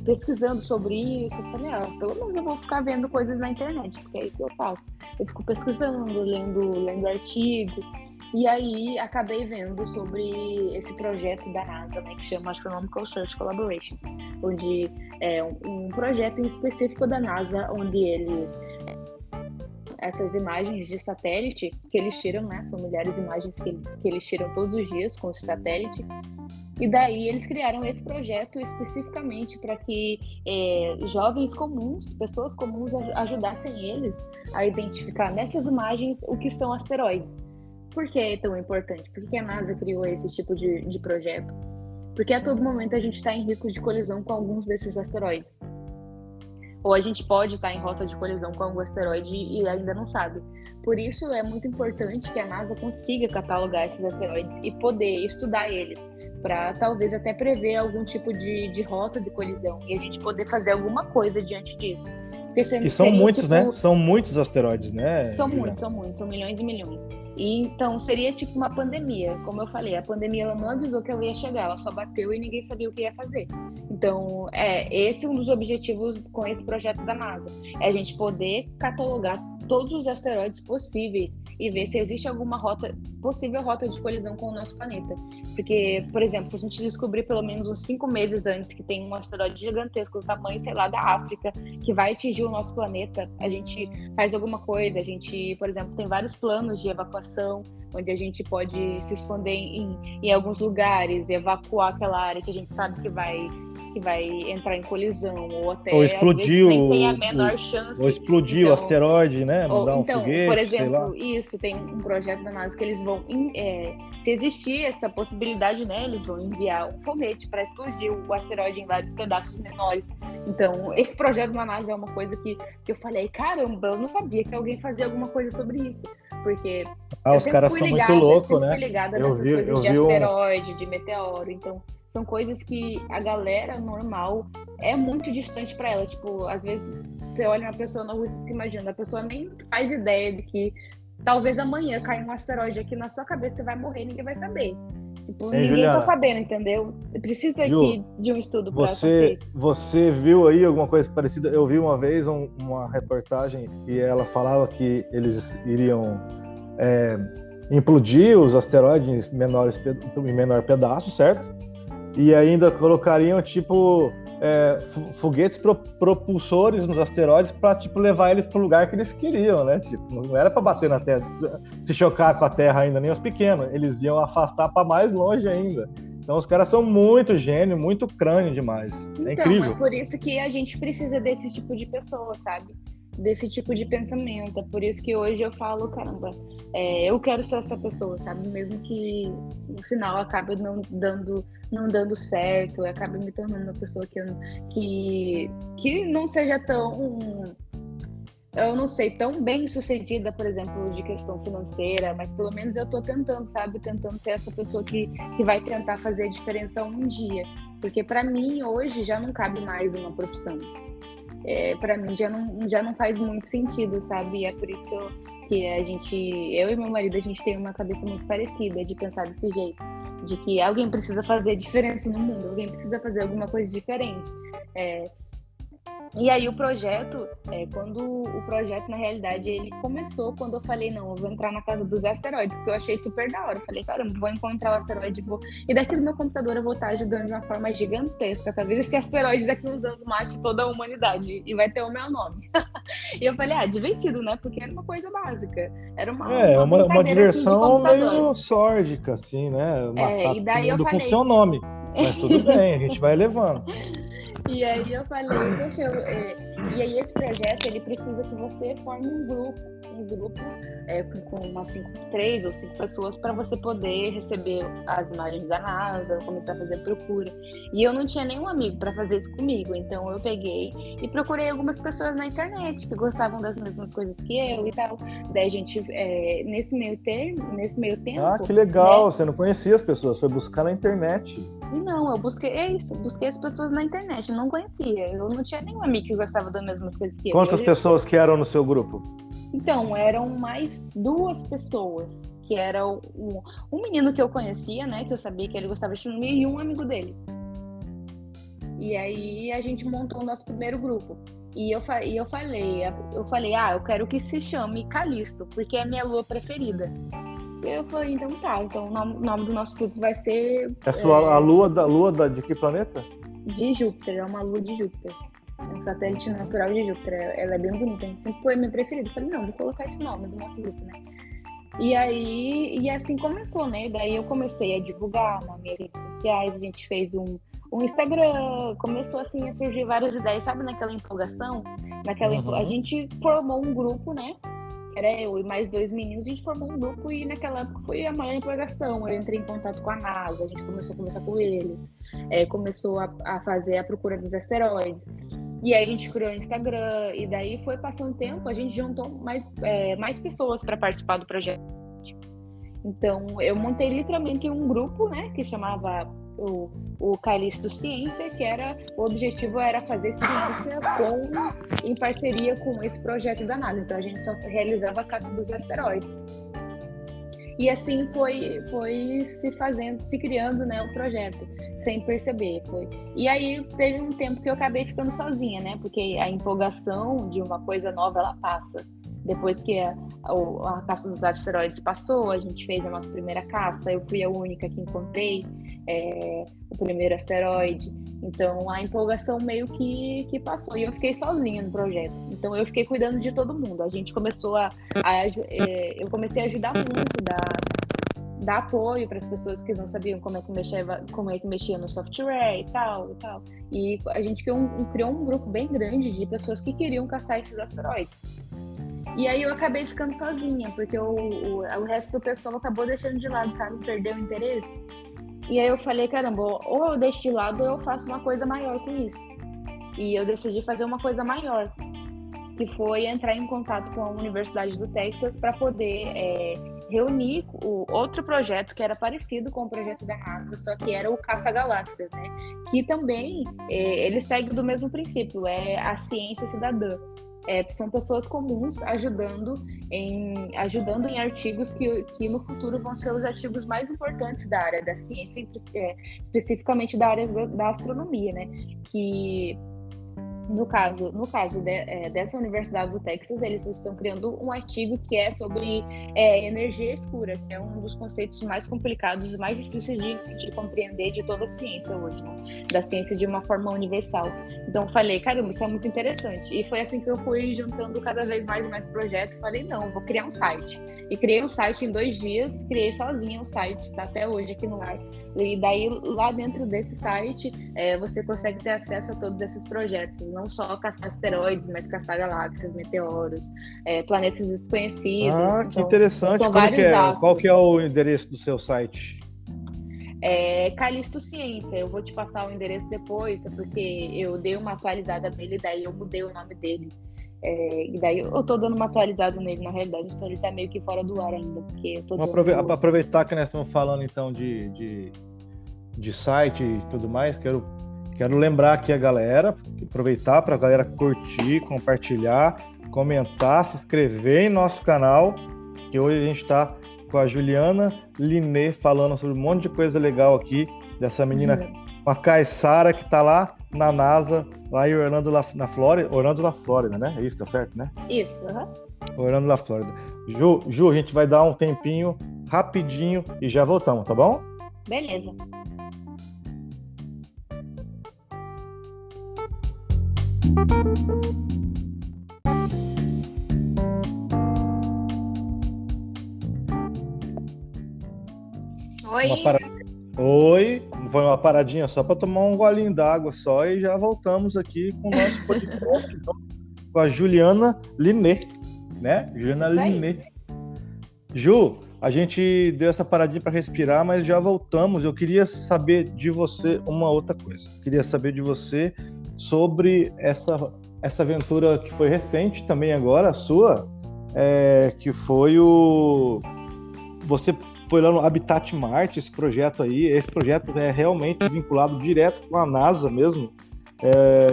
pesquisando sobre isso, eu falei, pelo menos eu vou ficar vendo coisas na internet, porque é isso que eu faço. Eu fico pesquisando, lendo artigo. E aí acabei vendo sobre esse projeto da NASA, né, que chama Astronomical Search Collaboration, onde é um projeto em específico da NASA, onde essas imagens de satélite que eles tiram, né, são milhares de imagens que eles tiram todos os dias com esse satélite. E daí eles criaram esse projeto especificamente para que jovens comuns, pessoas comuns, ajudassem eles a identificar nessas imagens o que são asteroides. Por que é tão importante? Por que a NASA criou esse tipo de projeto? Porque a todo momento a gente está em risco de colisão com alguns desses asteroides. Ou a gente pode estar em rota de colisão com algum asteroide e ainda não sabe. Por isso é muito importante que a NASA consiga catalogar esses asteroides e poder estudar eles, para talvez até prever algum tipo de rota de colisão e a gente poder fazer alguma coisa diante disso. E são muitos, né? São muitos asteroides, né? São muitos, são milhões e milhões. E então seria tipo uma pandemia, como eu falei, a pandemia ela não avisou que ela ia chegar, ela só bateu e ninguém sabia o que ia fazer. Então, esse é um dos objetivos com esse projeto da NASA, é a gente poder catalogar todos os asteroides possíveis e ver se existe alguma possível rota de colisão com o nosso planeta. Porque, por exemplo, se a gente descobrir pelo menos uns 5 meses antes que tem um asteroide gigantesco do tamanho, sei lá, da África, que vai atingir o nosso planeta, a gente faz alguma coisa. A gente, por exemplo, tem vários planos de evacuação, onde a gente pode se esconder em alguns lugares, evacuar aquela área que a gente sabe que vai entrar em colisão, ou até ou explodir nem tem a menor chance. Ou explodir o asteroide, né? Mandar um foguete, por exemplo, sei lá. isso, tem um projeto da NASA que eles vão, se existir essa possibilidade, né, eles vão enviar um foguete para explodir o asteroide em vários pedaços menores. Então, esse projeto da NASA é uma coisa que eu falei, caramba, eu não sabia que alguém fazia alguma coisa sobre isso. Porque os caras são muito loucos, né? Eu fui ligada nessas coisas de asteroide, de meteoro. Então, são coisas que a galera normal é muito distante para ela. Tipo, às vezes você olha uma pessoa na rua e fica imaginando, a pessoa nem faz ideia de que talvez amanhã caia um asteroide aqui na sua cabeça, você vai morrer e ninguém vai saber. Tipo, ninguém Juliana, tá sabendo, entendeu? Precisa aqui de um estudo para acontecer isso. Você viu aí alguma coisa parecida? Eu vi uma vez uma reportagem e ela falava que eles iriam implodir os asteroides em menor pedaço, certo? E ainda colocariam, tipo, foguetes propulsores nos asteroides para, tipo, levar eles para o lugar que eles queriam, né? Tipo, não era para bater na Terra, se chocar com a Terra ainda, nem os pequenos. Eles iam afastar para mais longe ainda. Então, os caras são muito gênio, muito crânio demais. Então, é incrível. É por isso que a gente precisa desse tipo de pessoa, sabe? Desse tipo de pensamento. É por isso que hoje eu falo, caramba, eu quero ser essa pessoa, sabe? Mesmo que no final acabe não dando certo, acabe me tornando uma pessoa que não seja tão, eu não sei, tão bem sucedida, por exemplo, de questão financeira, mas pelo menos eu tô tentando, sabe? Tentando ser essa pessoa que vai tentar fazer a diferença um dia. Porque para mim, hoje, já não cabe mais uma profissão. para mim já não faz muito sentido, sabe? E é por isso que eu e meu marido, a gente tem uma cabeça muito parecida de pensar desse jeito, de que alguém precisa fazer diferença no mundo, alguém precisa fazer alguma coisa diferente. E aí o projeto, na realidade, ele começou quando eu falei, não, eu vou entrar na casa dos asteroides, porque eu achei super da hora. Eu falei, caramba, vou encontrar o asteroide, e daqui do meu computador eu vou estar ajudando de uma forma gigantesca. Talvez esse asteroide daqui a uns anos mate toda a humanidade e vai ter o meu nome. E eu falei, divertido, né? Porque era uma coisa básica. Era uma diversão assim, meio sórdica, assim, né? Matar e daí todo mundo eu falei... com seu nome. Mas tudo bem, a gente vai levando. E aí eu falei, poxa, e aí esse projeto, ele precisa que você forme um grupo com umas 3 ou 5 pessoas para você poder receber as imagens da NASA, começar a fazer procura. E eu não tinha nenhum amigo para fazer isso comigo, então eu peguei e procurei algumas pessoas na internet que gostavam das mesmas coisas que eu e tal. Daí a gente, nesse meio tempo... Ah, que legal, né? Você não conhecia as pessoas, foi buscar na internet. Não, eu busquei as pessoas na internet, eu não conhecia, eu não tinha nenhum amigo que gostava das mesmas coisas que eu. Quantas pessoas que eram no seu grupo? Então, eram mais 2 pessoas, que era um menino que eu conhecia, né, que eu sabia que ele gostava de astronomia, e um amigo dele. E aí a gente montou o nosso primeiro grupo. E eu falei, eu quero que se chame Calisto, porque é a minha lua preferida. Eu falei, então tá, então o nome do nosso grupo vai ser... A lua de que planeta? De Júpiter, é uma lua de Júpiter. É um satélite natural de Júpiter. Ela é bem bonita, sempre foi minha preferida. Eu falei, não, vou colocar esse nome do nosso grupo, né? E assim começou, né? Daí eu comecei a divulgar nas minhas redes sociais, a gente fez um Instagram, começou assim a surgir várias ideias, sabe, naquela empolgação? A gente formou um grupo, né? Era eu e mais 2 meninos, a gente formou um grupo e naquela época foi a maior empolgação. Eu entrei em contato com a NASA, a gente começou a conversar com eles, começou a fazer a procura dos asteroides. E aí a gente criou o Instagram, e daí foi passando o tempo, a gente juntou mais pessoas para participar do projeto. Então, eu montei literalmente um grupo, né, que chamava o Calisto Ciência, que o objetivo era fazer ciência em parceria com esse projeto da NASA. Então, a gente só realizava a caça dos asteroides. E assim foi se criando, né, o projeto, sem perceber. E aí teve um tempo que eu acabei ficando sozinha, né, porque a empolgação de uma coisa nova, ela passa. Depois que a caça dos asteroides passou, a gente fez a nossa primeira caça, eu fui a única que encontrei o primeiro asteroide. Então a empolgação meio que passou e eu fiquei sozinha no projeto. Então eu fiquei cuidando de todo mundo. A gente começou eu comecei a ajudar muito, dar apoio para as pessoas que não sabiam como é que mexia no software e tal. E a gente criou um grupo bem grande de pessoas que queriam caçar esses asteroides. E aí eu acabei ficando sozinha, porque o resto do pessoal acabou deixando de lado, sabe? Perdeu o interesse. E aí eu falei, caramba, ou eu deixo de lado ou eu faço uma coisa maior com isso. E eu decidi fazer uma coisa maior, que foi entrar em contato com a Universidade do Texas para poder reunir o outro projeto que era parecido com o projeto da NASA, só que era o Caça-Galáxias, né? Que também ele segue do mesmo princípio, é a ciência cidadã. São pessoas comuns ajudando em artigos que no futuro vão ser os artigos mais importantes da área da ciência, especificamente da área da astronomia, né? Que no caso dessa Universidade do Texas, eles estão criando um artigo que é sobre energia escura, que é um dos conceitos mais complicados e mais difíceis de compreender de toda a ciência hoje, né? Da ciência de uma forma universal. Então falei, caramba, isso é muito interessante. E foi assim que eu fui juntando cada vez mais e mais projetos. Falei, não, vou criar um site. E criei um site em 2 dias, criei sozinha o site, está até hoje aqui no ar. E daí, lá dentro desse site, você consegue ter acesso a todos esses projetos. Não só caçar asteroides, mas caçar galáxias, meteoros, planetas desconhecidos. Ah, que interessante. São vários astros. Qual que é o endereço do seu site? Calisto Ciência. Eu vou te passar o endereço depois, porque eu dei uma atualizada nele, daí eu mudei o nome dele. E daí eu tô dando uma atualizada nele, na realidade, então ele tá meio que fora do ar ainda, porque eu tô aproveitar que nós estamos falando então de site e tudo mais, quero Quero lembrar aqui a galera, aproveitar para a galera curtir, compartilhar, comentar, se inscrever em nosso canal, que hoje a gente está com a Juliana Linê falando sobre um monte de coisa legal aqui, dessa menina, uma caiçara que está lá na NASA, lá em Orlando, na Flórida, né? É isso, tá certo, né? Isso, Orlando, na Flórida. Ju, a gente vai dar um tempinho rapidinho e já voltamos, tá bom? Beleza. Oi. Oi, foi uma paradinha só para tomar um golinho d'água só e já voltamos aqui com o nosso podcast com a Juliana Linê, né? Juliana Linê. Ju, a gente deu essa paradinha para respirar, mas já voltamos. Eu queria saber de você uma outra coisa. Eu queria saber de você sobre essa aventura que foi recente também agora, a sua, que foi você foi lá no Habitat Marte, esse projeto aí. Esse projeto é realmente vinculado direto com a NASA mesmo.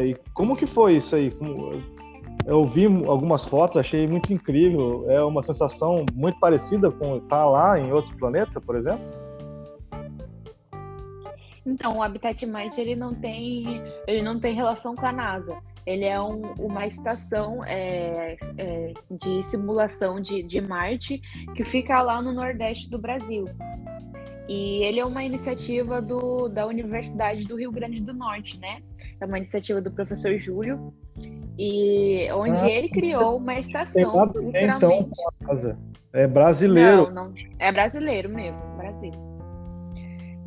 E como que foi isso aí? Eu vi algumas fotos, achei muito incrível. É uma sensação muito parecida com estar lá em outro planeta, por exemplo? Então, o Habitat Marte ele não tem relação com a NASA. Ele é uma estação de simulação de Marte que fica lá no Nordeste do Brasil. E ele é uma iniciativa da Universidade do Rio Grande do Norte, né? É uma iniciativa do professor Júlio, e onde ele criou uma estação, literalmente. Então, com a NASA. É brasileiro. Não, é brasileiro mesmo, Brasil.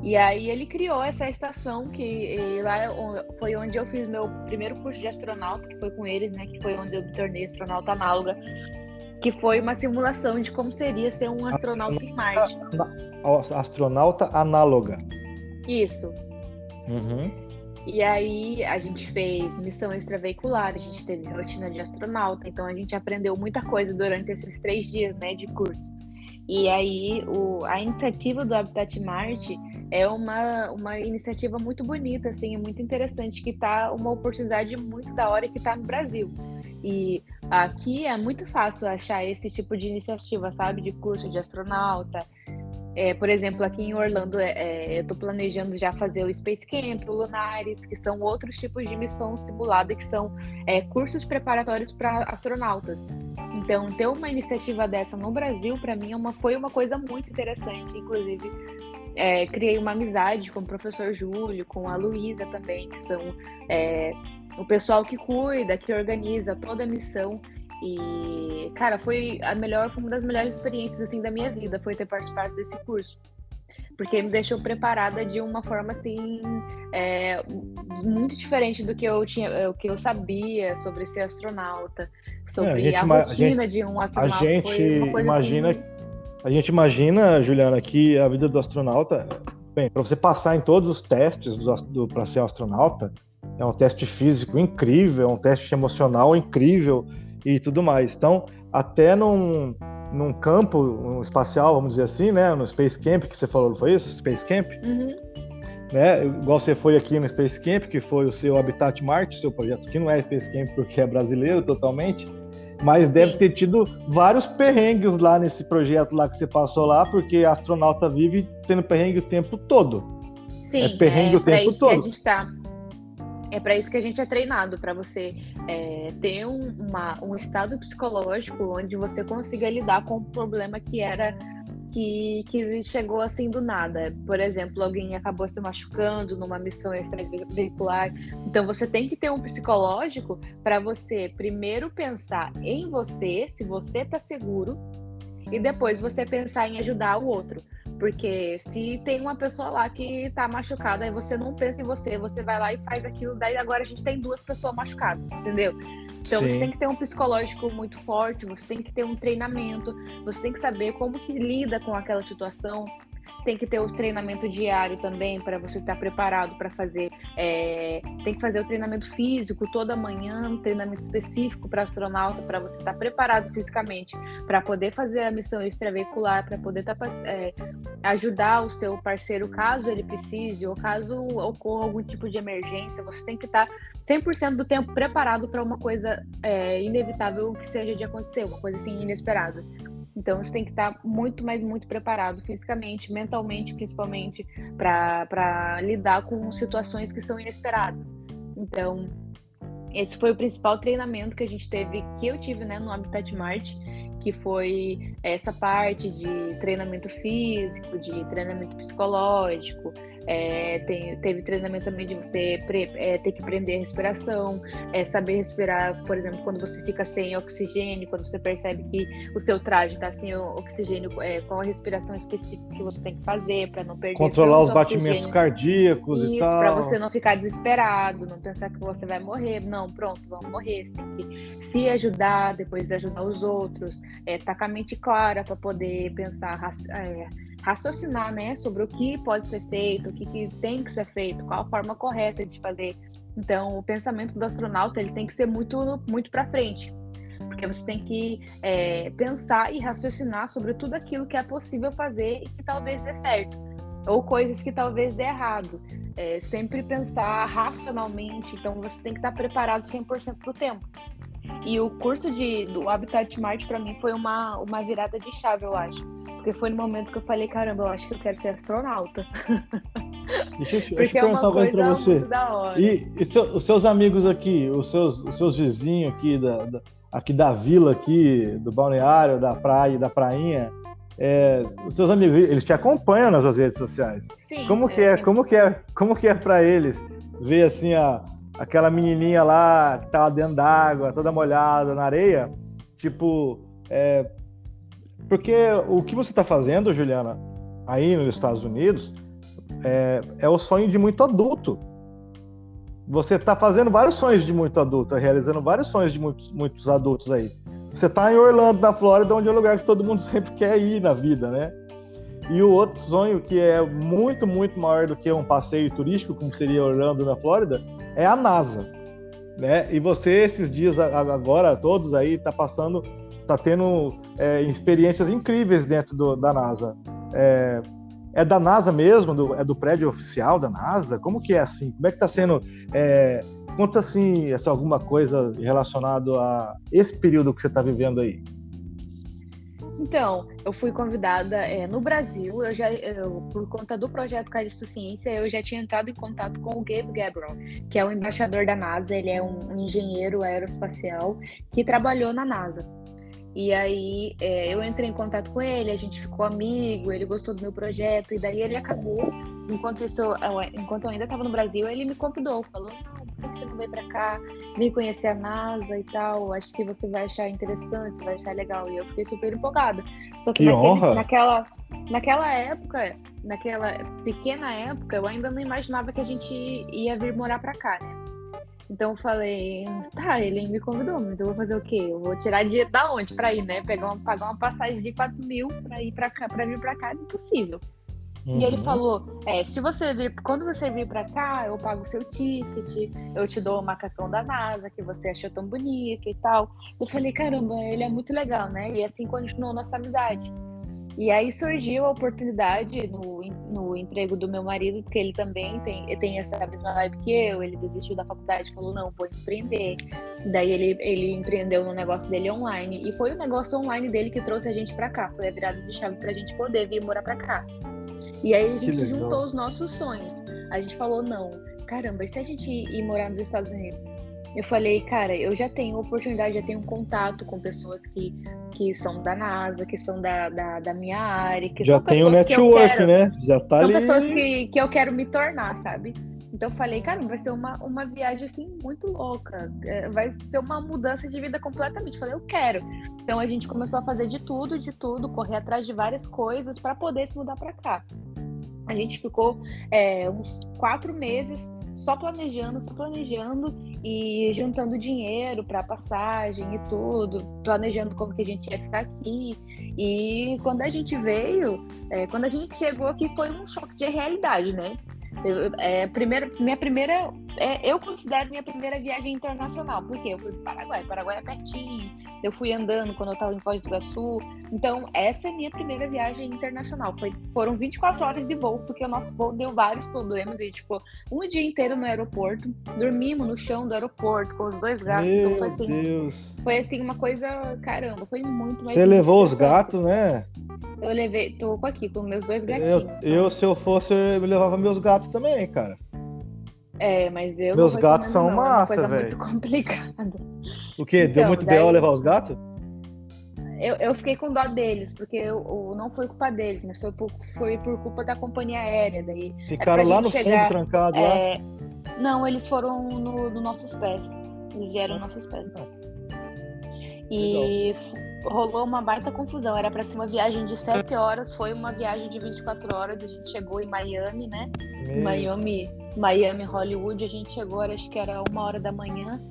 E aí ele criou essa estação que lá foi onde eu fiz meu primeiro curso de astronauta, que foi com eles, né? Que foi onde eu me tornei astronauta análoga, que foi uma simulação de como seria ser um astronauta em Marte. Astronauta análoga. Isso. Uhum. E aí a gente fez missão extraveicular, a gente teve rotina de astronauta, então a gente aprendeu muita coisa durante esses 3 dias, né, de curso. E aí a iniciativa do Habitat Marte é uma iniciativa muito bonita, assim, muito interessante, que tá uma oportunidade muito da hora que tá no Brasil. E aqui é muito fácil achar esse tipo de iniciativa, sabe, de curso de astronauta. Por exemplo, aqui em Orlando, eu estou planejando já fazer o Space Camp, o Lunaris, que são outros tipos de missão simulada, que são cursos preparatórios para astronautas. Então, ter uma iniciativa dessa no Brasil, para mim, foi uma coisa muito interessante. Inclusive, criei uma amizade com o professor Júlio, com a Luísa também, que são o pessoal que cuida, que organiza toda a missão. E, cara, foi uma das melhores experiências, assim, da minha vida, foi ter participado desse curso. Porque me deixou preparada de uma forma, assim, muito diferente do que eu sabia sobre ser astronauta, sobre a rotina de um astronauta. A gente imagina, Juliana, que a vida do astronauta, bem, para você passar em todos os testes para ser astronauta, é um teste físico incrível, é um teste emocional incrível, e tudo mais. Então, até num campo espacial, vamos dizer assim, né? No Space Camp, que você falou, não foi isso? Space Camp? Uhum. Né? Igual você foi aqui no Space Camp, que foi o seu Habitat Marte, seu projeto, que não é Space Camp porque é brasileiro totalmente, mas deve ter tido vários perrengues lá nesse projeto lá que você passou lá, porque a astronauta vive tendo perrengue o tempo todo. Sim, perrengue o tempo todo. É para isso que a gente é treinado, para você ter um estado psicológico onde você consiga lidar com um problema que chegou assim do nada. Por exemplo, alguém acabou se machucando numa missão extraveicular. Então você tem que ter um psicológico para você primeiro pensar em você, se você está seguro, e depois você pensar em ajudar o outro. Porque se tem uma pessoa lá que tá machucada, aí você não pensa em você, você vai lá e faz aquilo, daí agora a gente tem 2 pessoas machucadas, entendeu? Então Sim. Você tem que ter um psicológico muito forte, você tem que ter um treinamento, você tem que saber como que lida com aquela situação, tem que ter o treinamento diário também para você estar preparado para fazer, tem que fazer o treinamento físico toda manhã, um treinamento específico para astronauta, para você estar preparado fisicamente, para poder fazer a missão extraveicular, para poder estar ajudar o seu parceiro caso ele precise, ou caso ocorra algum tipo de emergência, você tem que estar 100% do tempo preparado para uma coisa inevitável que seja de acontecer, uma coisa assim inesperada. Então, você tem que estar muito, mas muito preparado fisicamente, mentalmente, principalmente, para lidar com situações que são inesperadas. Então, esse foi o principal treinamento que a gente teve, que eu tive, né, no Habitat Marte, que foi essa parte de treinamento físico, de treinamento psicológico, teve treinamento também de você ter que prender a respiração, saber respirar, por exemplo, quando você fica sem oxigênio, quando você percebe que o seu traje está sem oxigênio, qual a respiração específica que você tem que fazer para não perder Controlar os tanto batimentos oxigênio. cardíacos e Isso, tal. para você não ficar desesperado, não pensar que você vai morrer. Não, pronto, vamos morrer. Você tem que se ajudar, depois ajudar os outros, tá com a mente clara para poder pensar, raciocinar, né, sobre o que pode ser feito, o que tem que ser feito, qual a forma correta de fazer. Então, o pensamento do astronauta ele tem que ser muito, muito para frente, porque você tem que pensar e raciocinar sobre tudo aquilo que é possível fazer e que talvez dê certo, ou coisas que talvez dê errado. Sempre pensar racionalmente, então você tem que estar preparado 100% do tempo. E o curso do Habitat Marte para mim foi uma virada de chave, eu acho. Porque foi no momento que eu falei, caramba, eu acho que eu quero ser astronauta. Deixa eu Porque é uma perguntar coisa você. muito da hora. E os seus amigos aqui, os seus vizinhos aqui aqui da vila, aqui, do balneário, da praia, da prainha, os seus amigos, eles te acompanham nas suas redes sociais. Sim. Como que é para eles ver assim aquela menininha lá que tá dentro d'água, toda molhada na areia? Tipo, porque o que você está fazendo, Juliana, aí nos Estados Unidos, é o sonho de muito adulto. Você está fazendo vários sonhos de muito adulto, realizando vários sonhos de muitos adultos aí. Você está em Orlando, na Flórida, onde é um lugar que todo mundo sempre quer ir na vida, né? E o outro sonho, que é muito, muito maior do que um passeio turístico, como seria Orlando, na Flórida, é a NASA, né? E você, esses dias agora, todos aí, tá tendo experiências incríveis dentro da NASA. É da NASA mesmo? É do prédio oficial da NASA? Como que é assim? Como é que está sendo? Conta assim, alguma coisa relacionada a esse período que você está vivendo aí. Então, eu fui convidada no Brasil, por conta do projeto Calixto Ciência, eu já tinha entrado em contato com o Gabe Gabrel, que é o embaixador da NASA. Ele é um engenheiro aeroespacial que trabalhou na NASA. E aí eu entrei em contato com ele, a gente ficou amigo, ele gostou do meu projeto, e daí ele acabou, enquanto eu ainda estava no Brasil, ele me convidou, falou, não, por que você não veio pra cá, vem conhecer a NASA e tal, acho que você vai achar interessante, vai achar legal. E eu fiquei super empolgada. Só que naquela época, naquela pequena época, eu ainda não imaginava que a gente ia vir morar pra cá, né? Então eu falei, tá, ele me convidou, mas eu vou fazer o quê? Eu vou tirar dinheiro da onde pra ir, né? Pagar uma passagem de 4 mil pra ir pra cá, pra vir pra cá, é impossível. Uhum. E ele falou, quando você vir pra cá, eu pago o seu ticket, eu te dou o macacão da NASA, que você achou tão bonito e tal. Eu falei, caramba, ele é muito legal, né? E assim continuou nossa amizade. E aí surgiu a oportunidade no emprego do meu marido, porque ele também tem essa mesma vibe que eu. Ele desistiu da faculdade e falou, não, vou empreender. Daí ele empreendeu no negócio dele online. E foi o negócio online dele que trouxe a gente pra cá. Foi a virada de chave pra gente poder vir morar pra cá. E aí a gente juntou os nossos sonhos. A gente falou, não, caramba, e se a gente ir morar nos Estados Unidos? Eu falei, cara, eu já tenho oportunidade, já tenho contato com pessoas que são da NASA, que são da minha área, que já são tem o pessoas network, né? Já tá são ali. Pessoas que eu quero me tornar, sabe? Então eu falei, cara, vai ser uma viagem assim muito louca, vai ser uma mudança de vida completamente. Eu falei, eu quero. Então a gente começou a fazer de tudo, correr atrás de várias coisas para poder se mudar para cá. A gente ficou uns 4 meses só planejando e juntando dinheiro para passagem e tudo, planejando como que a gente ia ficar aqui. E quando a gente veio, quando a gente chegou aqui, foi um choque de realidade, né? Minha primeira eu considero minha primeira viagem internacional, porque eu fui para o Paraguai. Paraguai é pertinho, eu fui andando quando eu estava em Foz do Iguaçu. Então, essa é a minha primeira viagem internacional. Foram 24 horas de voo, porque o nosso voo deu vários problemas. A gente ficou um dia inteiro no aeroporto, dormimos no chão do aeroporto com os 2 gatos. Meu Então, foi assim, Deus. foi assim uma coisa, caramba, foi muito mais Você levou os estressante. gatos, né? Eu levei, tô aqui com meus 2 Eu, gatinhos. eu, se eu fosse, eu levava meus gatos também, cara. Mas eu não Meus gatos recomendo são não, é uma massa, coisa velho. muito complicada. O quê? Deu Então, muito daí B.O. levar os gatos? eu fiquei com dó deles, porque não foi culpa deles, mas foi por culpa da companhia aérea. Daí era Ficaram pra lá gente no fundo, chegar. trancado lá? Não, eles foram no nossos pés. Eles vieram nos nossos pés. E rolou uma baita confusão. Era pra ser uma viagem de 7 horas, foi uma viagem de 24 horas. A gente chegou em Miami, né? Miami, Hollywood. A gente chegou, acho que era 1h da manhã.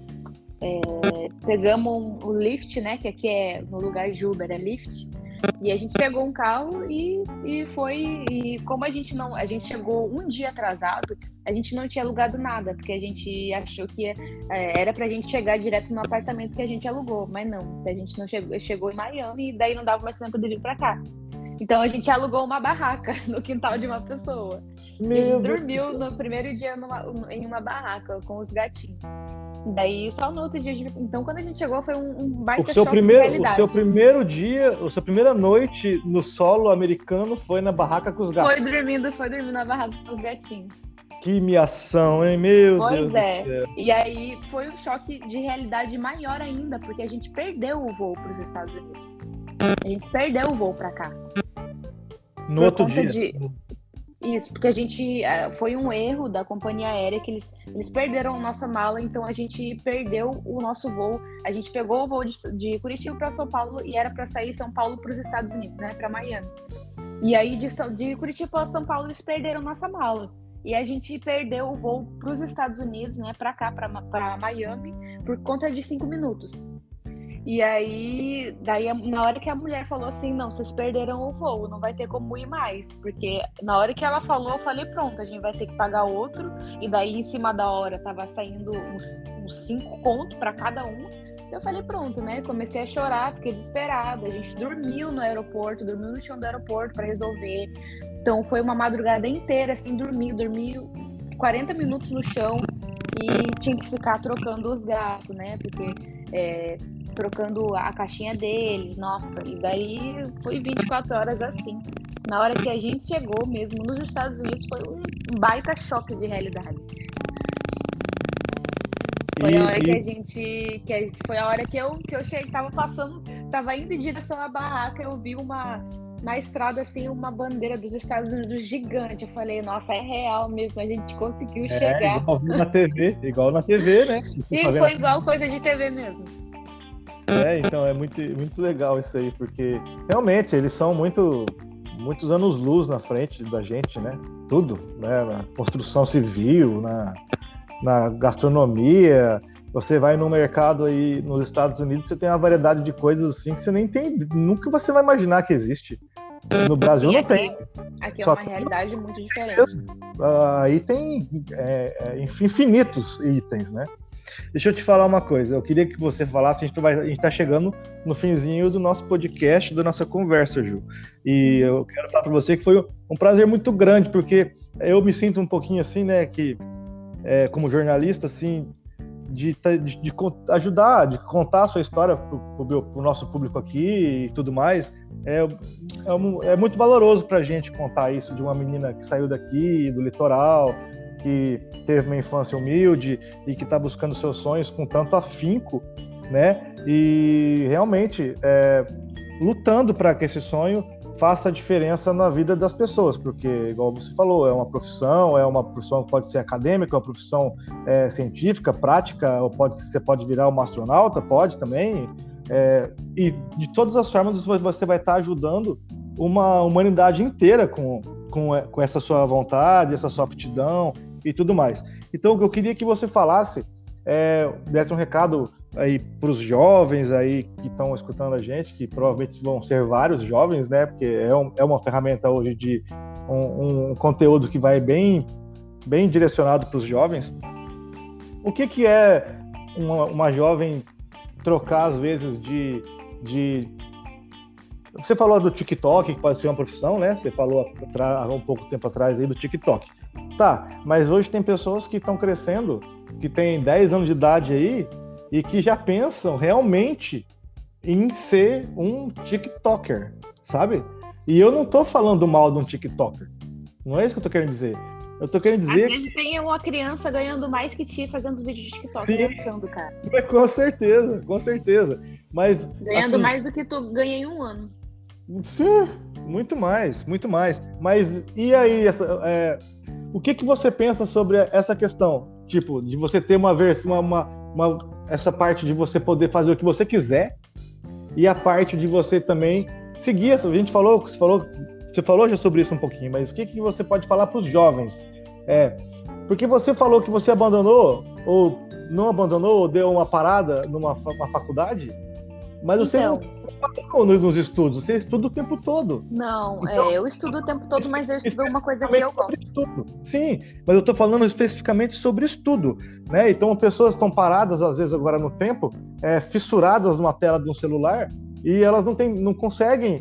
Pegamos o Lyft, né? Que aqui é no lugar de Uber, é Lyft. E a gente pegou um carro e foi. E como a gente chegou um dia atrasado, a gente não tinha alugado nada, porque a gente achou que era pra gente chegar direto no apartamento que a gente alugou, mas não, a gente não chegou em Miami e daí não dava mais tempo de vir pra cá. Então a gente alugou uma barraca no quintal de uma pessoa. E a gente dormiu no primeiro dia em uma barraca com os gatinhos. Daí só no outro dia, então quando a gente chegou foi um baita choque de realidade. O seu primeiro dia, a sua primeira noite no solo americano foi na barraca com os gatos. Foi dormindo na barraca com os gatinhos. Que miação, hein? Meu Deus Pois é. do céu. E aí foi um choque de realidade maior ainda, porque a gente perdeu o voo para os Estados Unidos. A gente perdeu o voo para cá. No outro dia. Isso, porque a gente foi um erro da companhia aérea que eles perderam a nossa mala, então a gente perdeu o nosso voo. A gente pegou o voo de Curitiba para São Paulo e era para sair São Paulo para os Estados Unidos, né, para Miami. E aí de Curitiba para São Paulo eles perderam nossa mala. E a gente perdeu o voo para os Estados Unidos, né, para cá, para Miami, por conta de 5 minutos. E aí, na hora que a mulher falou assim, não, vocês perderam o voo, não vai ter como ir mais. Porque na hora que ela falou, eu falei, pronto, a gente vai ter que pagar outro. E daí, em cima da hora, tava saindo uns 5 contos para cada uma. Então eu falei, pronto, né? Comecei a chorar, fiquei desesperada. A gente dormiu no aeroporto, dormiu no chão do aeroporto para resolver. Então foi uma madrugada inteira, assim, dormi 40 minutos no chão e tinha que ficar trocando os gatos, né? Porque... trocando a caixinha deles, nossa, e daí foi 24 horas assim. Na hora que a gente chegou mesmo nos Estados Unidos, foi um baita choque de realidade. Foi a hora foi a hora que eu cheguei, tava indo em direção à barraca, eu vi na estrada, assim, uma bandeira dos Estados Unidos gigante. Eu falei, nossa, é real mesmo, a gente conseguiu chegar. Igual na TV, né? E foi igual coisa de TV mesmo. Então é muito, muito legal isso aí, porque realmente eles são muitos anos-luz na frente da gente, né? Tudo, né? Na construção civil, na gastronomia. Você vai no mercado aí nos Estados Unidos, você tem uma variedade de coisas assim que você nem tem, nunca você vai imaginar que existe. No Brasil não tem. Aqui é uma realidade muito diferente. Aí tem infinitos itens, né? Deixa eu te falar uma coisa, eu queria que você falasse, a gente tá chegando no finzinho do nosso podcast, da nossa conversa, Ju, e eu quero falar para você que foi um prazer muito grande, porque eu me sinto um pouquinho assim, né, que como jornalista, assim, de ajudar, de contar a sua história pro nosso público aqui e tudo mais, é muito valoroso pra gente contar isso de uma menina que saiu daqui, do litoral, que teve uma infância humilde e que está buscando seus sonhos com tanto afinco, né? E realmente lutando para que esse sonho faça a diferença na vida das pessoas, porque, igual você falou, é uma profissão que pode ser acadêmica, uma profissão científica, prática, ou você pode virar uma astronauta, pode também, e de todas as formas você vai estar ajudando uma humanidade inteira com essa sua vontade, essa sua aptidão e tudo mais. Então, eu queria que você falasse, desse um recado aí para os jovens aí que estão escutando a gente, que provavelmente vão ser vários jovens, né? Porque é uma ferramenta hoje de um conteúdo que vai bem direcionado para os jovens. O que é uma jovem trocar, às vezes, de... Você falou do TikTok, que pode ser uma profissão, né? Você falou há um pouco tempo atrás aí do TikTok. Tá, mas hoje tem pessoas que estão crescendo, que têm 10 anos de idade aí, e que já pensam realmente em ser um TikToker, sabe? E eu não tô falando mal de um TikToker. Não é isso que eu tô querendo dizer. Eu tô querendo dizer... Às vezes tem uma criança ganhando mais que ti fazendo vídeo de TikTok, dançando, cara. Com certeza, com certeza. Mas, Ganhando assim, mais do que tu ganha em um ano. sim, muito mais, muito mais. Mas e aí, o que você pensa sobre essa questão? Tipo, de você ter uma versão, essa parte de você poder fazer o que você quiser e a parte de você também seguir essa. A gente você falou já sobre isso um pouquinho, mas o que você pode falar para os jovens? Porque você falou que você abandonou, ou não abandonou, ou deu uma parada uma faculdade, mas você Então, não parou nos estudos, você estuda o tempo todo. não, Então, eu estudo o tempo todo, mas eu estudo uma coisa que eu gosto. Estudo. Sim, mas eu estou falando especificamente sobre estudo, né? Então, pessoas estão paradas, às vezes, agora no tempo, fissuradas numa tela de um celular, e elas não conseguem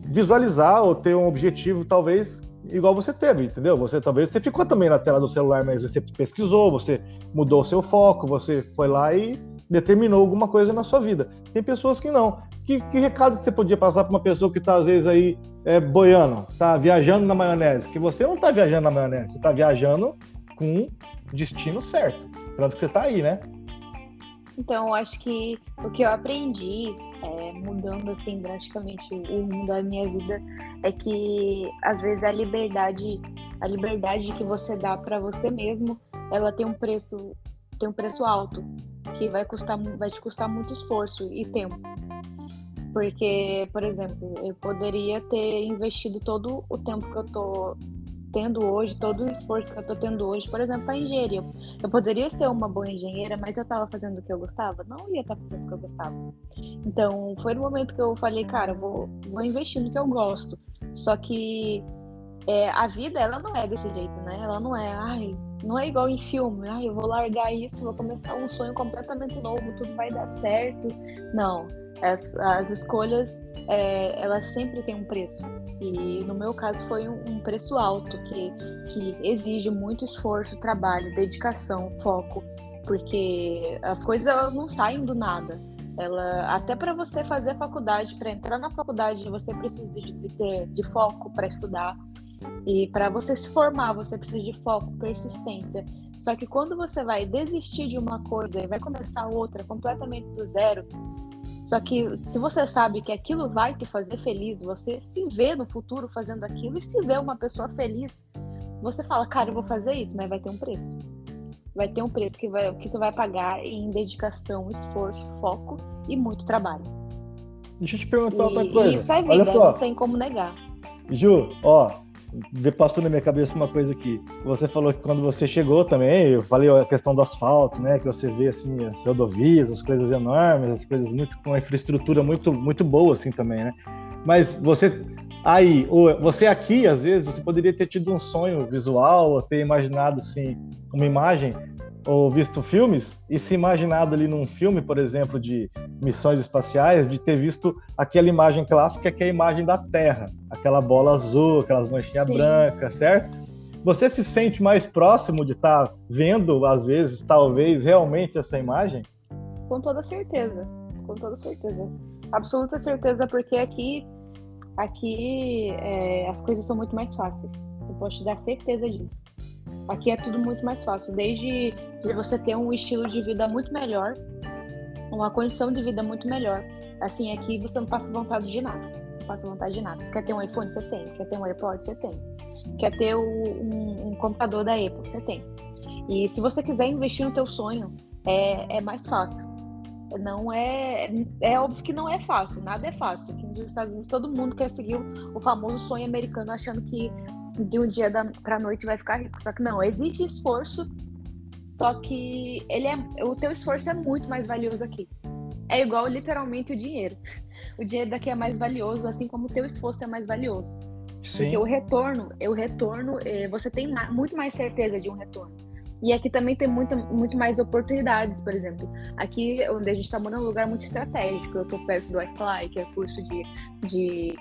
visualizar ou ter um objetivo, talvez, igual você teve, entendeu? Talvez você ficou também na tela do celular, mas você pesquisou, você mudou o seu foco, você foi lá e determinou alguma coisa na sua vida. Tem pessoas que não. Que recado você podia passar para uma pessoa que está, às vezes, aí boiando, está viajando na maionese? Que você não está viajando na maionese, você está viajando com destino certo. Tanto que você está aí, né? Então, eu acho que o que eu aprendi, mudando assim drasticamente o rumo da minha vida, é que às vezes a liberdade que você dá para você mesmo, ela tem um preço alto, que vai te custar muito esforço e tempo. Porque, por exemplo, eu poderia ter investido todo o tempo que eu tô tendo hoje, todo o esforço que eu tô tendo hoje, por exemplo, a engenharia. Eu poderia ser uma boa engenheira, mas eu tava fazendo o que eu gostava? Não ia estar fazendo o que eu gostava. Então, foi no momento que eu falei, cara, vou investir no que eu gosto. Só que a vida, ela não é desse jeito, né? Ela não é igual em filme. Eu vou largar isso, vou começar um sonho completamente novo, tudo vai dar certo. Não. As escolhas, elas sempre têm um preço. E no meu caso foi um preço alto, que exige muito esforço, trabalho, dedicação, foco, porque as coisas elas não saem do nada. Até para você fazer a faculdade, para entrar na faculdade, você precisa de foco para estudar. E para você se formar, você precisa de foco, persistência. Só que quando você vai desistir de uma coisa e vai começar outra completamente do zero, só que se você sabe que aquilo vai te fazer feliz, você se vê no futuro fazendo aquilo e se vê uma pessoa feliz, você fala, cara, eu vou fazer isso, mas vai ter um preço. Vai ter um preço que tu vai pagar em dedicação, esforço, foco e muito trabalho. Deixa eu te perguntar outra coisa. E isso é vida, olha só. não tem como negar. Ju, passou na minha cabeça uma coisa aqui. Você falou que quando você chegou também, eu falei a questão do asfalto, né? Que você vê assim as rodovias, as coisas enormes, as coisas muito com uma infraestrutura muito, muito boa assim também, né? Mas você aqui, às vezes, você poderia ter tido um sonho visual, ou ter imaginado assim uma imagem, ou visto filmes e se imaginado ali num filme, por exemplo, de missões espaciais, de ter visto aquela imagem clássica, que é a imagem da Terra, aquela bola azul, aquelas manchinhas brancas, certo? Você se sente mais próximo de estar vendo, às vezes, talvez, realmente essa imagem? Com toda certeza, absoluta certeza, porque aqui as coisas são muito mais fáceis, eu posso te dar certeza disso. Aqui é tudo muito mais fácil, desde você ter um estilo de vida muito melhor, uma condição de vida muito melhor. Assim, aqui você não passa vontade de nada. Você quer ter um iPhone? Você tem. Quer ter um AirPod? Você tem. Quer ter um computador da Apple? Você tem. E se você quiser investir no teu sonho, é mais fácil. Não é óbvio que não é fácil, nada é fácil. Aqui nos Estados Unidos todo mundo quer seguir o famoso sonho americano, achando que de um dia pra noite vai ficar rico. Só que não, exige esforço, só que o teu esforço é muito mais valioso aqui. É igual literalmente o dinheiro. O dinheiro daqui é mais valioso, assim como o teu esforço é mais valioso. Sim. Porque o retorno, você tem muito mais certeza de um retorno. E aqui também tem muito mais oportunidades, por exemplo. Aqui onde a gente está morando é um lugar muito estratégico. Eu estou perto do iFly, que é curso de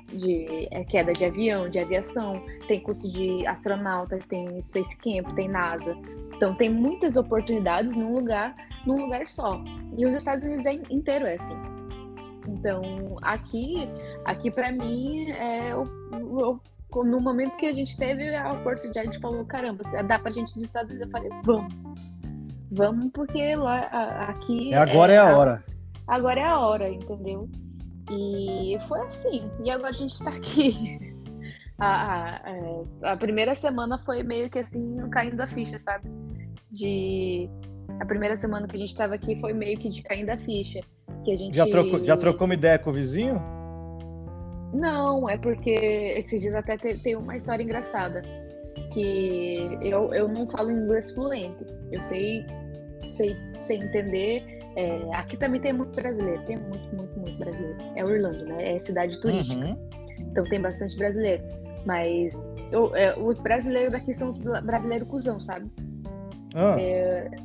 queda de avião, de aviação. Tem curso de astronauta, tem Space Camp, tem NASA. Então tem muitas oportunidades num lugar só. E os Estados Unidos inteiro é assim. Então aqui para mim no momento que a gente teve a oportunidade, a gente falou, caramba, dá pra gente ir nos Estados Unidos. Eu falei, vamos porque lá, aqui... Agora é a hora. Agora é a hora, entendeu? E foi assim. E agora a gente tá aqui. A primeira semana foi meio que assim, caindo a ficha, sabe? A primeira semana que a gente tava aqui foi meio que de caindo a ficha. Que a gente... Já trocou uma ideia com o vizinho? Não, é porque esses dias até tem uma história engraçada, que eu não falo inglês fluente, eu sei entender. Aqui também tem muito brasileiro, tem muito brasileiro. É Orlando, né? É cidade turística, então tem bastante brasileiro. Mas os brasileiros daqui são os brasileiros cuzão, sabe?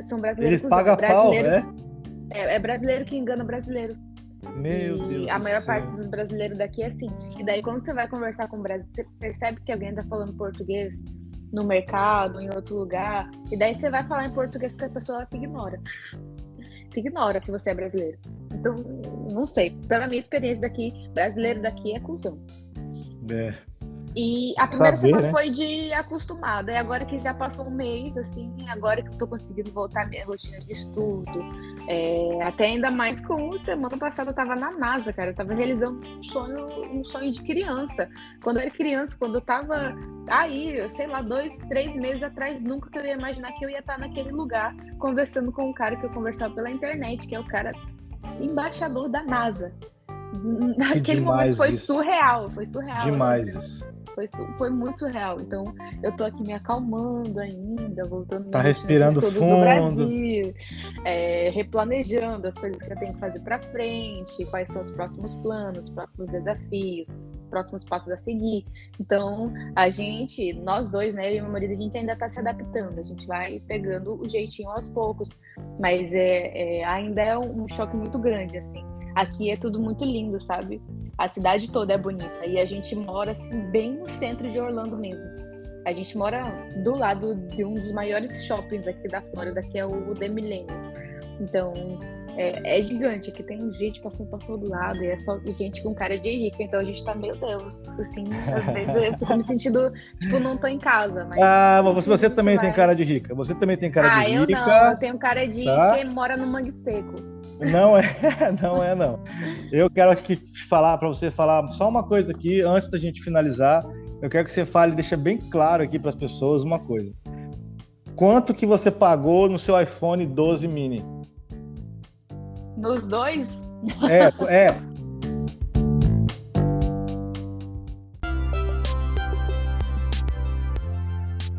São brasileiros eles pagam pau, né? É brasileiro que engana brasileiro. Meu Deus. A maior parte dos brasileiros daqui é assim. E daí, quando você vai conversar com o brasileiro, você percebe que alguém tá falando português no mercado, em outro lugar. E daí você vai falar em português que a pessoa te ignora. Te ignora que você é brasileiro. Então, não sei. Pela minha experiência daqui, brasileiro daqui é cuzão. E a primeira semana foi de acostumada. E agora que já passou um mês, assim, agora que eu tô conseguindo voltar à minha rotina de estudo. Até ainda mais com semana passada eu tava na NASA, cara. Eu tava realizando um sonho de criança. Quando eu era criança, quando eu tava aí, sei lá, 2, 3 meses atrás, nunca que eu ia imaginar que eu ia estar naquele lugar conversando com um cara que eu conversava pela internet, que é o cara embaixador da NASA. Naquele momento foi surreal. Foi surreal. Demais assim, isso. Foi muito surreal. Então, eu tô aqui me acalmando ainda, voltando tá respirando fundo do Brasil, replanejando as coisas que eu tenho que fazer para frente, quais são os próximos planos, os próximos desafios, os próximos passos a seguir. Então, nós dois, né, eu e meu marido, a gente ainda tá se adaptando, a gente vai pegando o jeitinho aos poucos, mas ainda é um choque muito grande, assim. Aqui é tudo muito lindo, sabe? A cidade toda é bonita. E a gente mora, assim, bem no centro de Orlando mesmo. A gente mora do lado de um dos maiores shoppings aqui da Flórida, que é o The Millennium. Então, é gigante. Aqui tem gente passando por todo lado. E é só gente com cara de rica. Então, a gente tá, meu Deus, assim, às vezes eu fico me sentindo, tipo, não tô em casa. Mas você também tem cara de rica. Você também tem cara de rica. Eu não. Eu tenho cara de rica e mora no Mangue Seco. Não. Eu quero aqui falar para você falar só uma coisa aqui, antes da gente finalizar. Eu quero que você fale, deixa bem claro aqui para as pessoas uma coisa. Quanto que você pagou no seu iPhone 12 mini? Nos dois?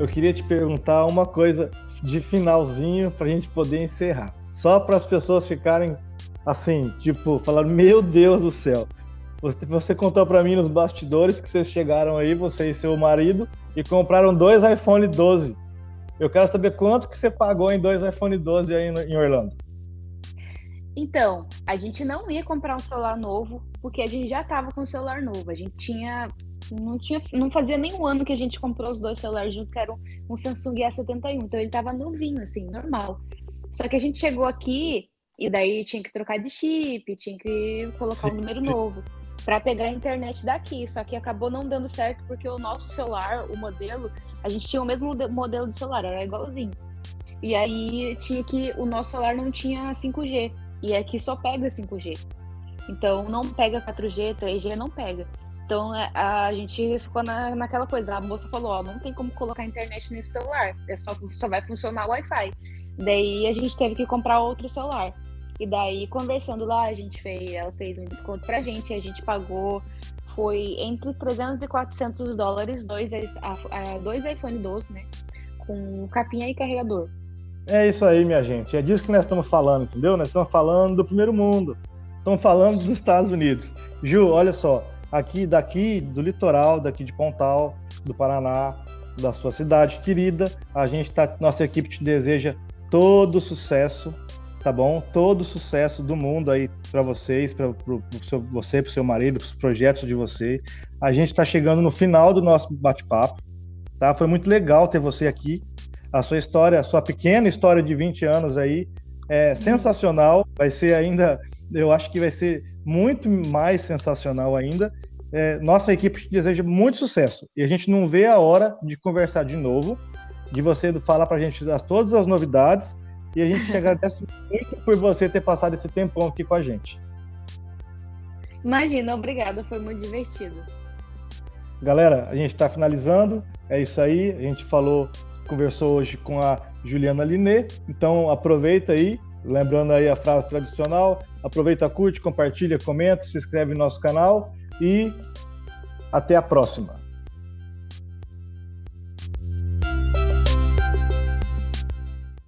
Eu queria te perguntar uma coisa de finalzinho para a gente poder encerrar. Só para as pessoas ficarem assim, tipo, falando, meu Deus do céu. Você contou para mim nos bastidores que vocês chegaram aí, você e seu marido, e compraram 2 iPhone 12. Eu quero saber quanto que você pagou em 2 iPhone 12 aí em Orlando. Então, a gente não ia comprar um celular novo, porque a gente já estava com um celular novo. A gente não fazia nem um ano que a gente comprou os 2 celulares juntos, que era um Samsung A71. Então ele estava novinho, assim, normal. Só que a gente chegou aqui e daí tinha que trocar de chip, tinha que colocar um número novo para pegar a internet daqui. Só que acabou não dando certo porque o nosso celular, o modelo, a gente tinha o mesmo modelo de celular, era igualzinho. E aí o nosso celular não tinha 5G e aqui só pega 5G. Então não pega 4G, 3G, não pega. Então a gente ficou naquela coisa. A moça falou, não tem como colocar internet nesse celular, só vai funcionar o Wi-Fi. Daí a gente teve que comprar outro celular. E daí, conversando lá, ela fez um desconto pra gente. E a gente pagou, foi entre 300 e 400 dólares, 2 iPhone 12, né? Com capinha e carregador. É isso aí, minha gente. É disso que nós estamos falando, entendeu? Nós estamos falando do primeiro mundo. Estamos falando dos Estados Unidos. Ju, olha só. Daqui do litoral, daqui de Pontal, do Paraná, da sua cidade querida. Nossa equipe te deseja todo sucesso, tá bom? Todo sucesso do mundo aí para vocês, para o seu marido, para os projetos de você. A gente está chegando no final do nosso bate-papo, tá? Foi muito legal ter você aqui. A sua história, a sua pequena história de 20 anos aí é sensacional. Vai ser ainda, eu acho que vai ser muito mais sensacional ainda. Nossa equipe te deseja muito sucesso. E a gente não vê a hora de conversar de novo, de você falar para a gente todas as novidades. E a gente te agradece muito por você ter passado esse tempão aqui com a gente. Imagina, obrigada, foi muito divertido. Galera, a gente está finalizando, é isso aí, a gente conversou hoje com a Juliana Linê, então aproveita aí, lembrando aí a frase tradicional, aproveita, curte, compartilha, comenta, se inscreve no nosso canal e até a próxima.